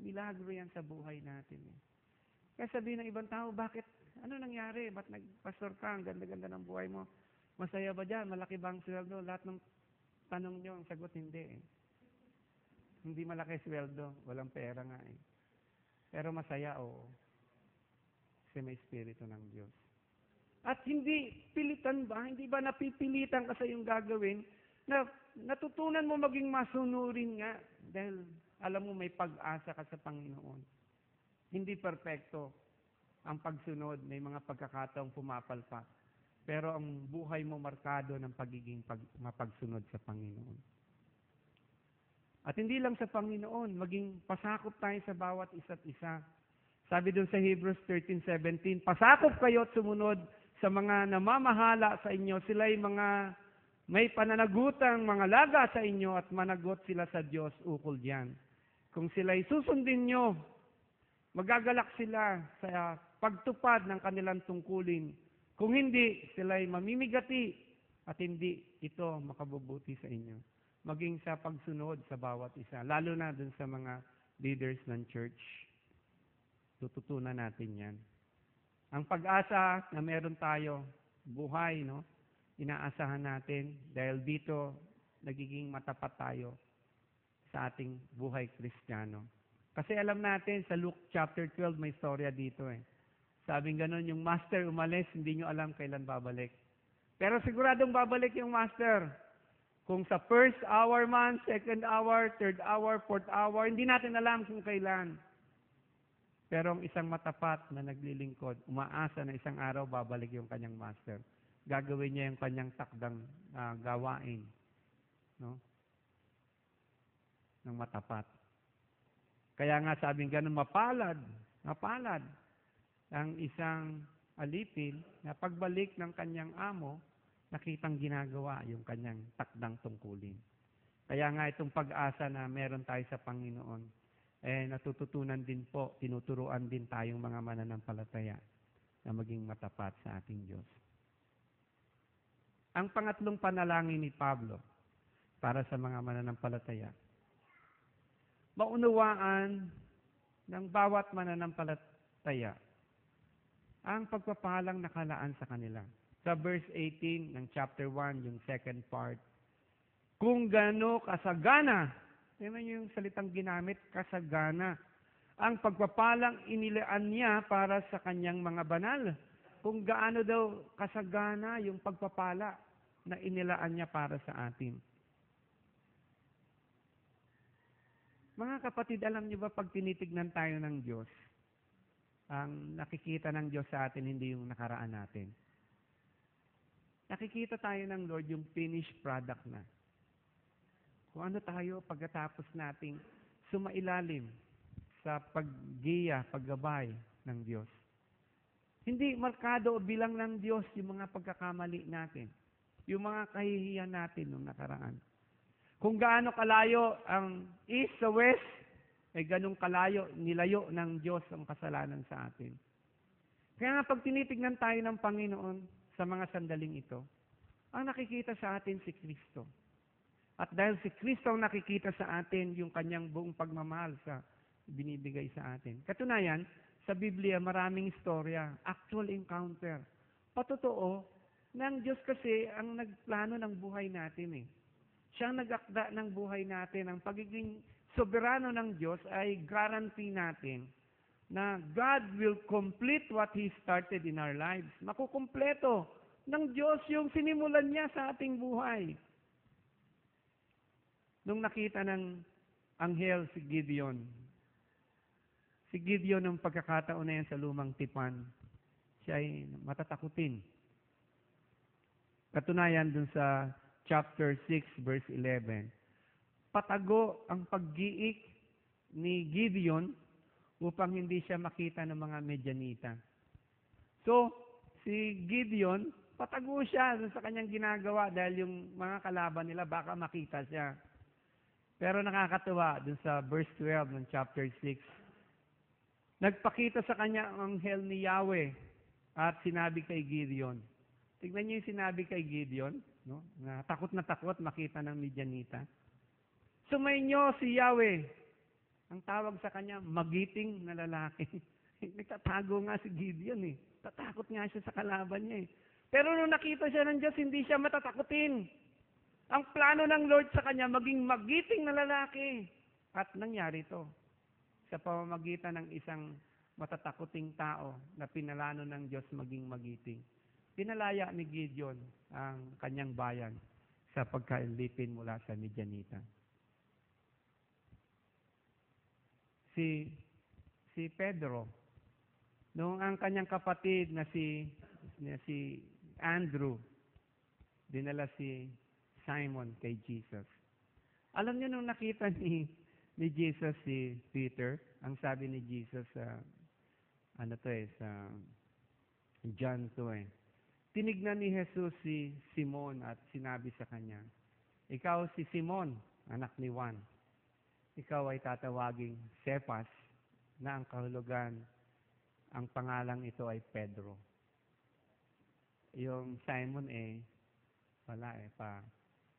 Milagro yan sa buhay natin Kaya sabihin ng ibang tao, bakit? Ano nangyari? Ba't nagpastor ka? Ang ganda-ganda ng buhay mo. Masaya ba dyan? Malaki bang sweldo? Lahat ng tanong nyo, ang sagot hindi Hindi malaki sweldo. Walang pera nga Pero masaya, oo. Kasi may Espiritu ng Diyos. At hindi pilitan ba? Hindi ba napipilitan ka sa iyong gagawin na natutunan mo maging masunurin nga dahil alam mo may pag-asa ka sa Panginoon. Hindi perpekto ang pagsunod. May mga pagkakataong pumapalpak. Pero ang buhay mo markado ng pagiging mapagsunod sa Panginoon. At hindi lang sa Panginoon, maging pasakop tayo sa bawat isa't isa. Sabi doon sa Hebrews 13:17, pasakop kayo at sumunod sa mga namamahala sa inyo. Sila'y mga may pananagutang mga laga sa inyo at managot sila sa Diyos ukol diyan. Kung sila'y susundin nyo, magagalak sila sa pagtupad ng kanilang tungkulin. Kung hindi, sila'y mamimigati at hindi ito makabubuti sa inyo. Maging sa pagsunod sa bawat isa, lalo na dun sa mga leaders ng church. Tututunan natin yan. Ang pag-asa na meron tayo, buhay, no? Inaasahan natin dahil dito nagiging matapat tayo sa ating buhay Kristiyano. Kasi alam natin sa Luke chapter 12 may storya dito eh. Sabing ganon, yung master umalis, hindi nyo alam kailan babalik. Pero siguradong babalik yung master. Kung sa first hour man, second hour, third hour, fourth hour, hindi natin alam kung kailan. Pero ang isang matapat na naglilingkod, umaasa na isang araw babalik yung kanyang master. Gagawin niya yung kanyang takdang gawain, no? Ng matapat. Kaya nga sabing ganun, mapalad ang isang alipin na pagbalik ng kanyang amo, nakitang ginagawa yung kanyang takdang tungkulin. Kaya nga itong pag-asa na meron tayo sa Panginoon, natututunan din po, tinuturuan din tayong mga mananampalataya na maging matapat sa ating Diyos. Ang pangatlong panalangin ni Pablo para sa mga mananampalataya, maunawaan ng bawat mananampalataya ang pagpapalang nakalaan sa kanila. Sa verse 18 ng chapter 1, yung second part, kung gaano kasagana, tingnan niyo yung salitang ginamit, kasagana, ang pagpapalang inilaan niya para sa kanyang mga banal. Kung gaano daw kasagana yung pagpapala na inilaan niya para sa atin. Mga kapatid, alam niyo ba pag tinitignan tayo ng Diyos, ang nakikita ng Diyos sa atin hindi yung nakaraan natin. Nakikita tayo ng Lord yung finished product na. Kung ano tayo pagkatapos nating sumailalim sa paggiya, paggabay ng Diyos. Hindi markado o bilang ng Diyos yung mga pagkakamali natin, yung mga kahihiyan natin nung nakaraan. Kung gaano kalayo ang east sa west, ganong kalayo, nilayo ng Diyos ang kasalanan sa atin. Kaya nga pag tinitignan tayo ng Panginoon sa mga sandaling ito, ang nakikita sa atin si Kristo. At dahil si Kristo ang nakikita sa atin, yung kanyang buong pagmamahal sa binibigay sa atin. Katunayan, sa Biblia, maraming istorya, actual encounter. Patotoo, na ang Diyos kasi ang nagplano ng buhay natin eh. Siya ang nag-akda ng buhay natin. Ang pagiging soberano ng Diyos ay guarantee natin na God will complete what He started in our lives. Makukumpleto ng Diyos yung sinimulan niya sa ating buhay. Nung nakita ng anghel si Gideon ng pagkakataon na yan sa lumang tipan, siya ay matatakutin. Katunayan dun sa chapter 6, verse 11, patago ang paggiik ni Gideon upang hindi siya makita ng mga Midianita. So, si Gideon, patago siya sa kanyang ginagawa dahil yung mga kalaban nila baka makita siya. Pero nakakatuwa dun sa verse 12 ng chapter 6, nagpakita sa kanya ang anghel ni Yahweh at sinabi kay Gideon. Tignan niyo yung sinabi kay Gideon, no? Na takot makita ng Midianita. Sumainyo si Yahweh. Ang tawag sa kanya, magiting na lalaki. Nagtatago nga si Gideon eh. Tatakot nga siya sa kalaban niya eh. Pero nung nakita siya ng Diyos, hindi siya matatakutin. Ang plano ng Lord sa kanya, maging magiting na lalaki. At nangyari ito sa pamamagitan ng isang matatakuting tao na pinalano ng Diyos maging magiting. Pinalaya ni Gideon ang kanyang bayan sa pagkailipin mula sa Midianita. Si Pedro, noong ang kanyang kapatid na si Andrew, dinala si Simon kay Jesus. Alam niyo nung nakita ni Jesus si Peter, ang sabi ni Jesus sa John 2 tinignan ni Jesus si Simon at sinabi sa kanya, ikaw si Simon, anak ni Juan. Ikaw ay tatawaging Cephas, na ang kahulugan, ang pangalang ito ay Pedro. Yung Simon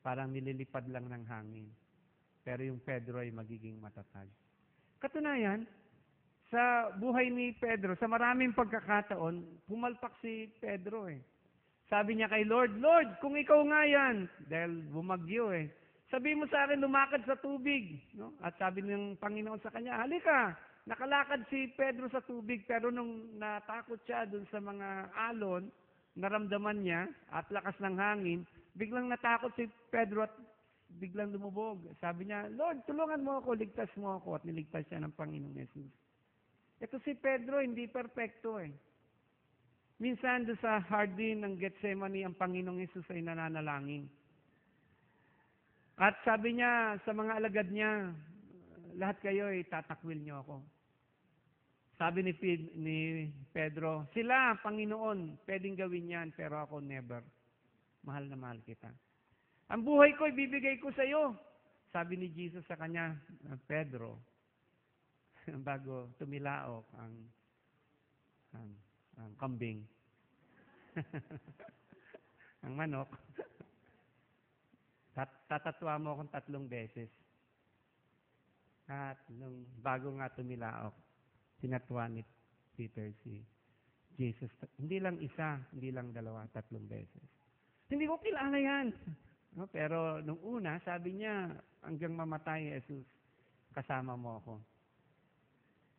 parang nililipad lang ng hangin. Pero yung Pedro ay magiging matatag. Katunayan, sa buhay ni Pedro, sa maraming pagkakataon, pumalpak si Pedro eh. Sabi niya kay Lord, Lord, kung ikaw nga yan, dahil bumagyo eh, sabi mo sa akin, lumakad sa tubig. No? At sabi ng Panginoon sa kanya, halika, nakalakad si Pedro sa tubig, pero nung natakot siya dun sa mga alon, naramdaman niya, at lakas ng hangin, biglang natakot si Pedro at biglang lumubog. Sabi niya, Lord, tulungan mo ako, ligtas mo ako. At niligtas siya ng Panginoong Yesus. Ito si Pedro, hindi perpekto eh. Minsan doon sa hardin ng Gethsemane, ang Panginoong Yesus ay nananalangin. At sabi niya sa mga alagad niya, lahat kayo ay tatakwil niyo ako. Sabi ni Pedro, sila, Panginoon, pwedeng gawin yan, pero ako never. Mahal na mahal kita. Ang buhay ko, ibibigay ko sa iyo. Sabi ni Jesus sa kanya, Pedro, bago tumilaok ang kambing, ang manok, tatatwa mo akong 3 beses. At nung bago nga tumilaok, tinatwa ni Peter si Jesus. Hindi lang isa, hindi lang 2, 3 beses. Hindi ko kilala yan. No, pero nung una, sabi niya, hanggang mamatay, Jesus, kasama mo ako.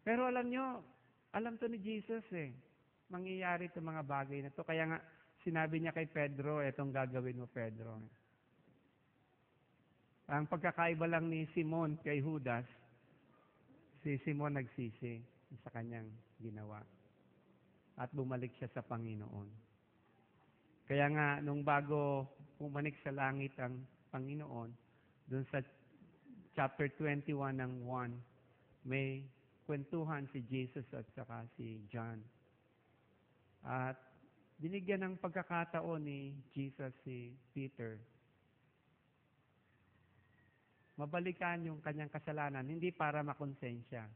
Pero alam nyo, alam to ni Jesus eh. Mangyayari itong mga bagay na to. Kaya nga, sinabi niya kay Pedro, etong gagawin mo, Pedro. Ang pagkakaiba lang ni Simon kay Judas, si Simon nagsisi sa kanyang ginawa. At bumalik siya sa Panginoon. Kaya nga, nung bago pumanik sa langit ang Panginoon, dun sa chapter 21 ng 1, may kwentuhan si Jesus at saka si John. At binigyan ng pagkakataon ni Jesus si Peter. Mabalikan yung kanyang kasalanan, hindi para makonsensya,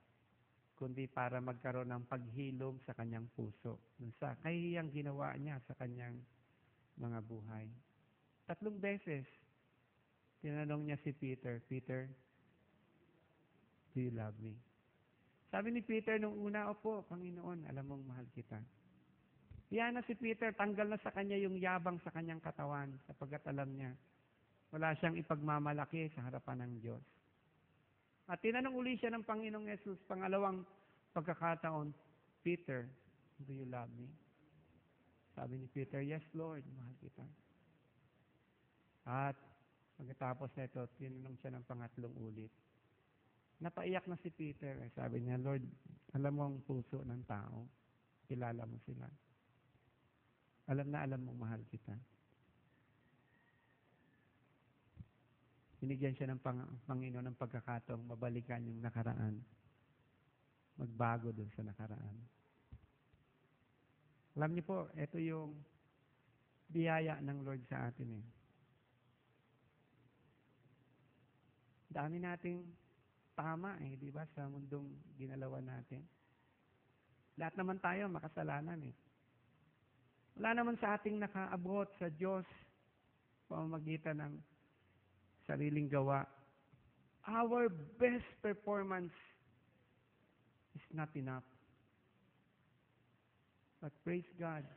kundi para magkaroon ng paghilom sa kanyang puso. Sa kahiyang ginawa niya sa kanyang mga buhay. 3 beses, tinanong niya si Peter, Peter, do you love me? Sabi ni Peter nung una, opo, Panginoon, alam mong mahal kita. Yan na si Peter, tanggal na sa kanya yung yabang sa kanyang katawan, sapagkat alam niya, wala siyang ipagmamalaki sa harapan ng Diyos. At tinanong uli siya ng Panginoong Yesus, pangalawang pagkakataon, Peter, do you love me? Sabi ni Peter, yes Lord, mahal kita. At pagkatapos na ito, tinanong siya ng pangatlong ulit. Napaiyak na si Peter. Sabi niya, Lord, alam mo ang puso ng tao. Kilala mo sila. Alam na alam mong mahal kita. Binigyan siya ng Panginoon ng pagkakataong mabalikan yung nakaraan. Magbago dun sa nakaraan. Alam niyo po, ito yung biyaya ng Lord sa atin eh. Dami nating tama eh, di ba, sa mundong ginalawan natin. Lahat naman tayo makasalanan eh. Wala naman sa ating nakaabot sa Diyos pamamagitan ng sariling gawa. Our best performance is not enough. But praise God.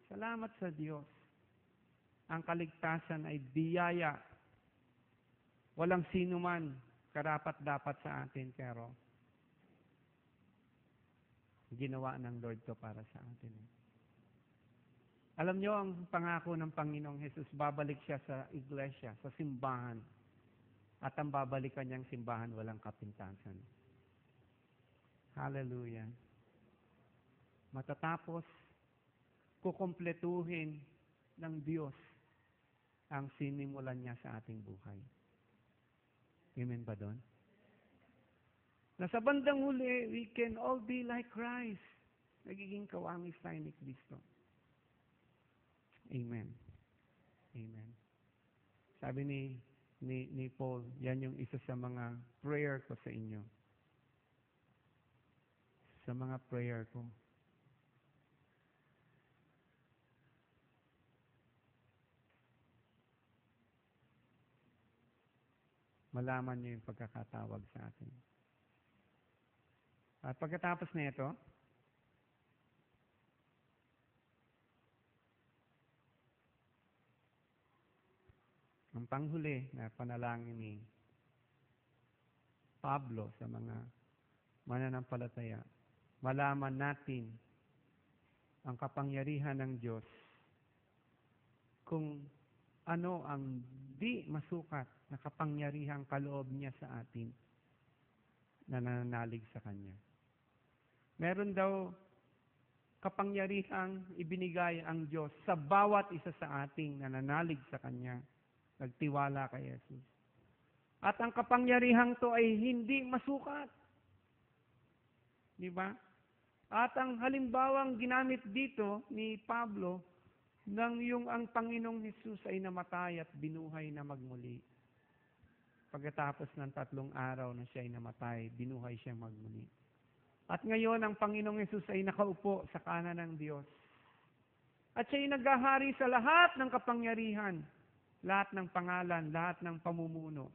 Salamat sa Diyos. Ang kaligtasan ay biyaya. Walang sino man karapat-dapat sa atin, pero ginawa ng Lord to para sa atin. Alam niyo, ang pangako ng Panginoong Jesus, babalik siya sa iglesia, sa simbahan. At ang babalikan niyang simbahan, walang kapintasan. Hallelujah. Matatapos, kukumpletuhin ng Diyos ang sinimulan niya sa ating buhay. Amen ba doon? Nasa bandang huli, we can all be like Christ. Nagiging kawangis tayo ni Kristo. Amen. Amen. Sabi ni Paul, yan yung isa sa mga prayer ko sa inyo. Sa mga prayer ko. Malaman niyo yung pagkakatawag sa atin. At pagkatapos na ito, Ang panghuli na panalangin ni Pablo sa mga mananampalataya, malaman natin ang kapangyarihan ng Diyos kung ano ang di masukat na kapangyarihang kaloob niya sa atin na nananalig sa Kanya. Meron daw kapangyarihang ibinigay ang Diyos sa bawat isa sa ating nananalig sa Kanya, nagtiwala kay Jesus. At ang kapangyarihang to ay hindi masukat. Di ba? At ang halimbawang ginamit dito ni Pablo, nang yung ang Panginoong Hesus ay namatay at binuhay na magmuli. Pagkatapos ng 3 araw na siya ay namatay, binuhay siya magmuli. At ngayon, ang Panginoong Hesus ay nakaupo sa kanan ng Diyos. At siya ay naghahari sa lahat ng kapangyarihan, lahat ng pangalan, lahat ng pamumuno.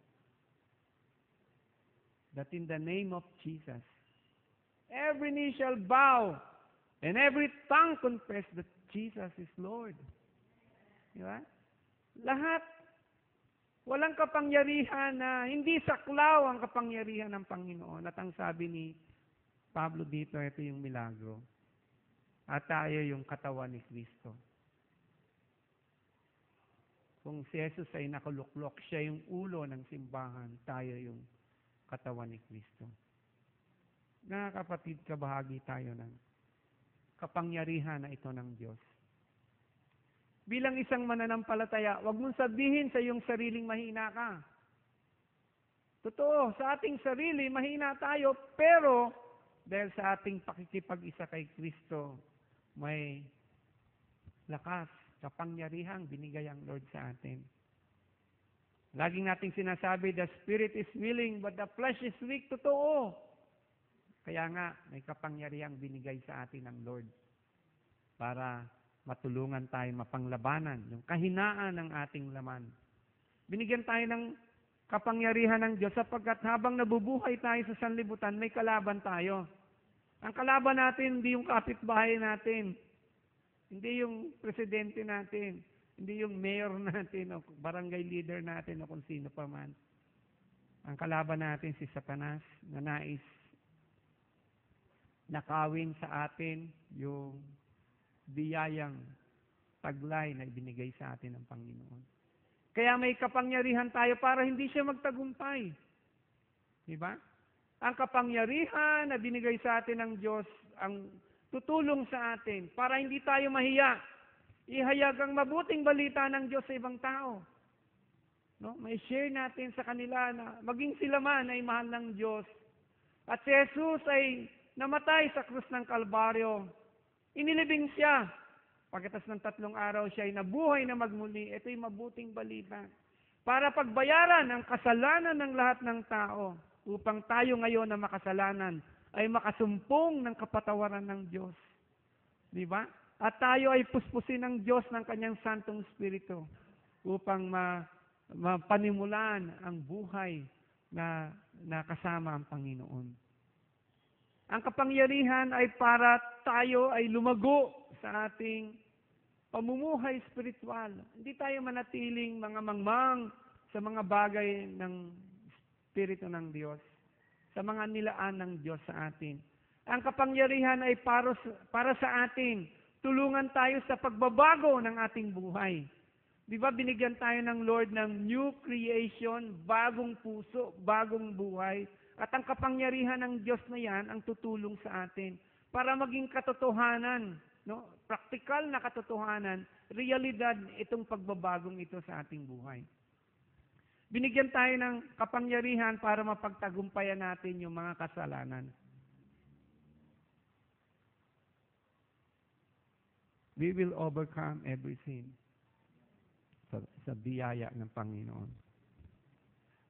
That in the name of Jesus, every knee shall bow, and every tongue confess that Jesus is Lord. Di ba? Lahat. Walang kapangyarihan na hindi saklaw ang kapangyarihan ng Panginoon. At ang sabi ni Pablo dito, ito yung milagro. At tayo yung katawan ni Kristo. Kung si Jesus ay nakuluklok, siya yung ulo ng simbahan, tayo yung katawan ni Kristo. Mga kapatid, kabahagi tayo ng kapangyarihan na ito ng Diyos. Bilang isang mananampalataya, huwag mong sabihin sa iyong sariling mahina ka. Totoo, sa ating sarili, mahina tayo, pero dahil sa ating pakikipag-isa kay Kristo, may lakas, kapangyarihang binigay ang Lord sa atin. Laging nating sinasabi, the spirit is willing, but the flesh is weak. Totoo. Kaya nga, may kapangyarihang binigay sa atin ng Lord para matulungan tayo mapanglabanan yung kahinaan ng ating laman. Binigyan tayo ng kapangyarihan ng Diyos sapagkat habang nabubuhay tayo sa sanlibutan, may kalaban tayo. Ang kalaban natin, hindi yung kapitbahay natin, hindi yung presidente natin, hindi yung mayor natin o barangay leader natin o kung sino pa man. Ang kalaban natin si Satanas na nais nakawin sa atin yung biyayang taglay na ibinigay sa atin ng Panginoon. Kaya may kapangyarihan tayo para hindi siya magtagumpay. Diba? Ang kapangyarihan na binigay sa atin ng Diyos ang tutulong sa atin para hindi tayo mahiya. Ihayag ang mabuting balita ng Diyos sa ibang tao. No? May share natin sa kanila na maging sila man ay mahal ng Diyos. At si Jesus ay namatay sa krus ng Kalbaryo. Inilibing siya. Pagkatapos ng 3 araw siya ay nabuhay na magmuli. Ito'y mabuting balita. Para pagbayaran ang kasalanan ng lahat ng tao upang tayo ngayon na makasalanan ay makasumpong ng kapatawaran ng Diyos. Di ba? At tayo ay puspusin ng Diyos ng Kanyang Santong Espiritu upang mapanimulan ang buhay na kasama ang Panginoon. Ang kapangyarihan ay para tayo ay lumago sa ating pamumuhay spiritual. Hindi tayo manatiling mga mangmang sa mga bagay ng Espiritu ng Diyos, sa mga nilaan ng Diyos sa atin. Ang kapangyarihan ay para sa atin. Tulungan tayo sa pagbabago ng ating buhay. Di ba binigyan tayo ng Lord ng new creation, bagong puso, bagong buhay. At ang kapangyarihan ng Diyos na yan ang tutulong sa atin para maging katotohanan, no? Praktikal na katotohanan, realidad itong pagbabagong ito sa ating buhay. Binigyan tayo ng kapangyarihan para mapagtagumpayan natin yung mga kasalanan. We will overcome every sin sa biyaya ng Panginoon.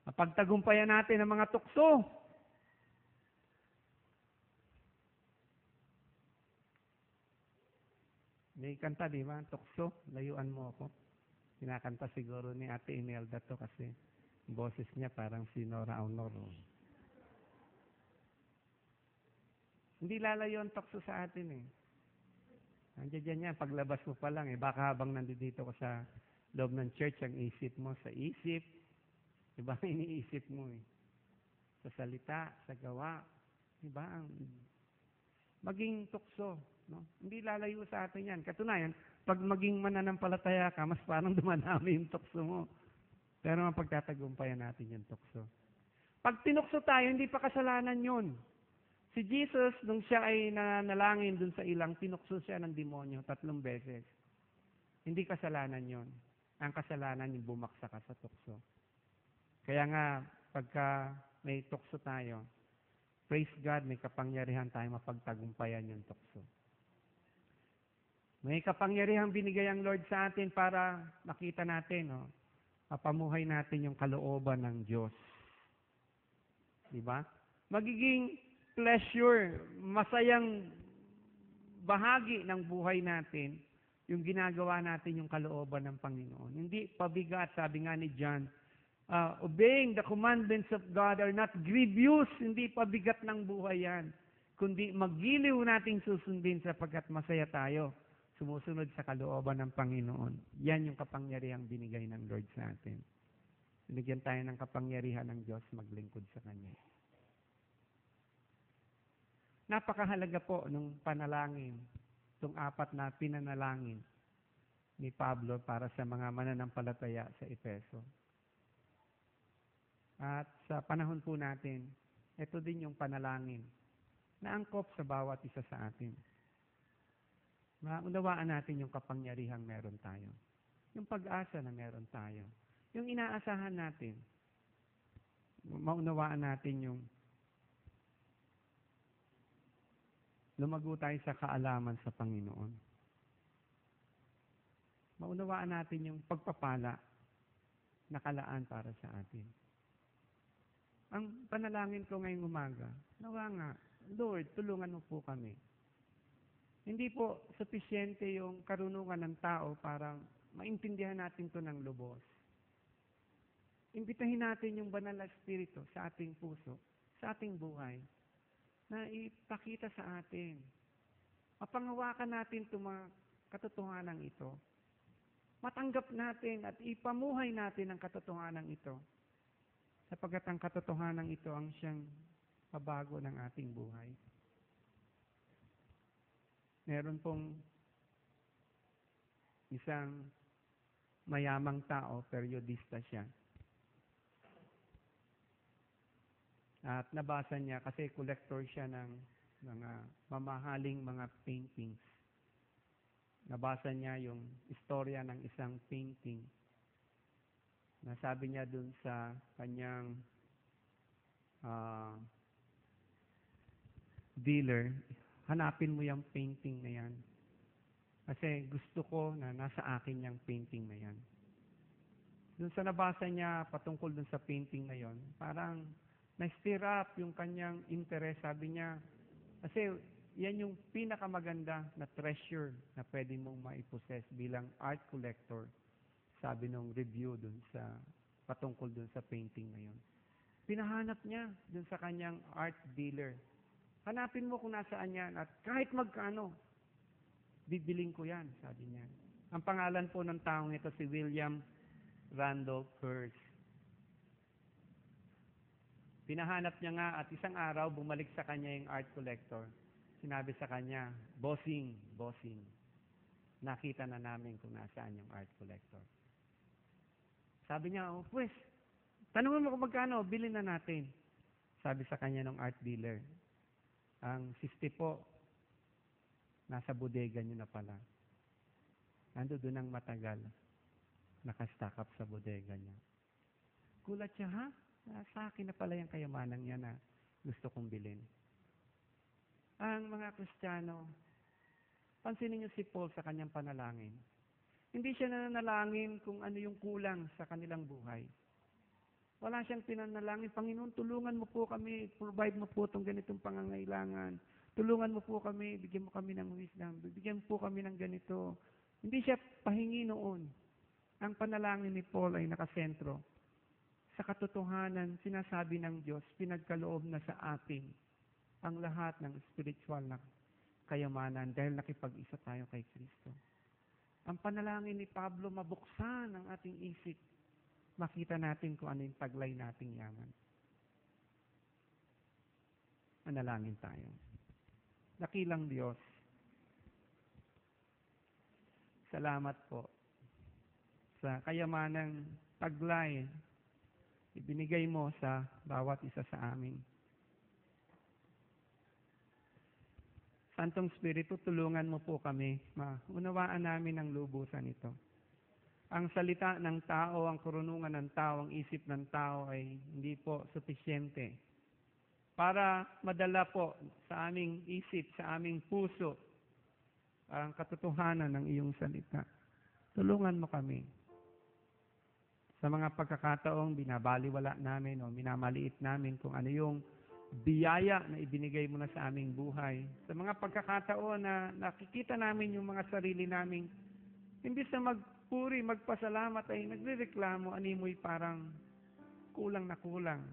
Mapagtagumpayan natin ang mga tukso. May kanta, di ba? Tukso, layuan mo ako. Kinakanta siguro ni Ate Imelda to kasi boses niya parang si Nora Aunor. Hindi lalayo ang tukso sa atin eh. Andiyan yan, paglabas mo pa lang eh. Baka habang nandito ko sa loob ng church ang isip mo sa isip. Iba ang iniisip mo eh. Sa salita, sa gawa. Iba ang maging tukso. No? Hindi lalayo sa atin yan. Katunayan, pag maging mananampalataya ka, mas parang dumadami yung tukso mo. Pero mapagtatagumpayan natin yung tukso. Pag tinukso tayo, hindi pa kasalanan yun. Si Jesus, nung siya ay nanalangin dun sa ilang, tinukso siya ng demonyo 3 beses. Hindi kasalanan yun. Ang kasalanan yung bumaksa ka sa tukso. Kaya nga, pagka may tukso tayo, praise God, may kapangyarihan tayo mapagtagumpayan yung tukso. May kapangyarihang binigay ang Lord sa atin para makita natin, no? Mapamuhay natin yung kalooban ng Diyos. Diba? Magiging pleasure, masayang bahagi ng buhay natin, yung ginagawa natin yung kalooban ng Panginoon. Hindi pabigat, sabi nga ni John, obeying the commandments of God are not grievous, hindi pabigat ng buhay yan, kundi magiliw nating susundin sapagkat masaya tayo, sumusunod sa kalooban ng Panginoon. Yan yung kapangyarihang binigay ng Lord sa atin. Binigyan tayo ng kapangyarihan ng Diyos maglingkod sa Kanya. Napakahalaga po nung panalangin, itong 4 na pinanalangin ni Pablo para sa mga mananampalataya sa Efeso. At sa panahon po natin, ito din yung panalangin na angkop sa bawat isa sa atin. Maunawaan natin yung kapangyarihang meron tayo. Yung pag-asa na meron tayo. Yung inaasahan natin. Maunawaan natin yung lumago tayo sa kaalaman sa Panginoon. Maunawaan natin yung pagpapala na kalaan para sa atin. Ang panalangin ko ngayong umaga, nawa nga, Lord, tulungan mo po kami. Hindi po sufisyente yung karunungan ng tao para maintindihan natin to ng lubos. Imbitahin natin yung banal na Espiritu sa ating puso, sa ating buhay, na ipakita sa atin. Mapangawakan natin itong mga katotohanan ito. Matanggap natin at ipamuhay natin ang katotohanan ito. Sapagkat ang katotohanan ito ang siyang pabago ng ating buhay. Meron pong isang mayamang tao, periodista siya. At nabasa niya, kasi collector siya ng mga mamahaling mga paintings. Nabasa niya yung istorya ng isang painting. Nasabi niya dun sa kanyang dealer, hanapin mo yung painting na yan. Kasi gusto ko na nasa akin yung painting na yan. Dun sa nabasa niya patungkol dun sa painting na yon, parang na-stir up yung kanyang interest. Sabi niya, kasi yan yung pinakamaganda na treasure na pwede mong maipossess bilang art collector. Sabi nung review dun sa patungkol dun sa painting na yon. Pinahanap niya dun sa kanyang art dealer. Hanapin mo kung nasaan yan at kahit magkano, bibiling ko yan, sabi niya. Ang pangalan po ng taong ito si William Randolph Hearst. Pinahanap niya nga at isang araw bumalik sa kanya yung art collector. Sinabi sa kanya, bossing, nakita na namin kung nasaan yung art collector. Sabi niya, oh, pues, tanungin mo kung magkano, bilhin na natin. Sabi sa kanya ng art dealer, ang 60 po, nasa bodega niyo na pala. Ando doon ang matagal, nakastack up sa bodega niya. Gulat siya, ha? Sa akin na pala yung kayamanan niya na gusto kong bilhin. Ang mga Kristiyano, pansinin niyo si Paul sa kanyang panalangin. Hindi siya nanalangin kung ano yung kulang sa kanilang buhay. Wala siyang pinanalangin, Panginoon, tulungan mo po kami, provide mo po itong ganitong pangangailangan. Tulungan mo po kami, bigyan mo kami ng wisdom, bigyan mo po kami ng ganito. Hindi siya pahingi noon. Ang panalangin ni Paul ay nakasentro. Sa katotohanan, sinasabi ng Diyos, pinagkaloob na sa atin ang lahat ng spiritual na kayamanan dahil nakipag-isa tayo kay Kristo. Ang panalangin ni Pablo, mabuksan ang ating isip. Makita natin kung ano yung taglay nating yaman. Manalangin tayo. Dakilang Diyos, salamat po sa kayamanang taglay ibinigay mo sa bawat isa sa amin. Santong Espiritu, tulungan mo po kami, maunawaan namin ang lubusan ito. Ang salita ng tao, ang karunungan ng tao, ang isip ng tao ay hindi po sufisyente para madala po sa aming isip, sa aming puso, ang katotohanan ng iyong salita. Tulungan mo kami. Sa mga pagkakataong binabaliwala namin o minamaliit namin kung ano yung biyaya na ibinigay mo na sa aming buhay. Sa mga pagkakataon na nakikita namin yung mga sarili naming imbis na magpuri, magpasalamat ay nagrereklamo, animoy parang kulang na kulang.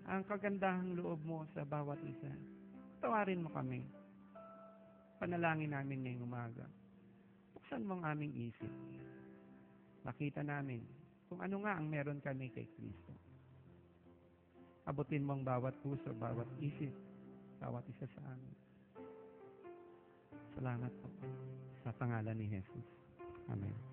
Ang kagandahang loob mo sa bawat isa. Tawarin mo kami. Panalangin namin ngayong umaga. Buksan mo ang aming isip. Makita namin kung ano nga ang meron kami kay Kristo. Abutin mo ang bawat puso, bawat isip, bawat isa sa amin. Salamat po sa pangalan ni Jesus. Amen.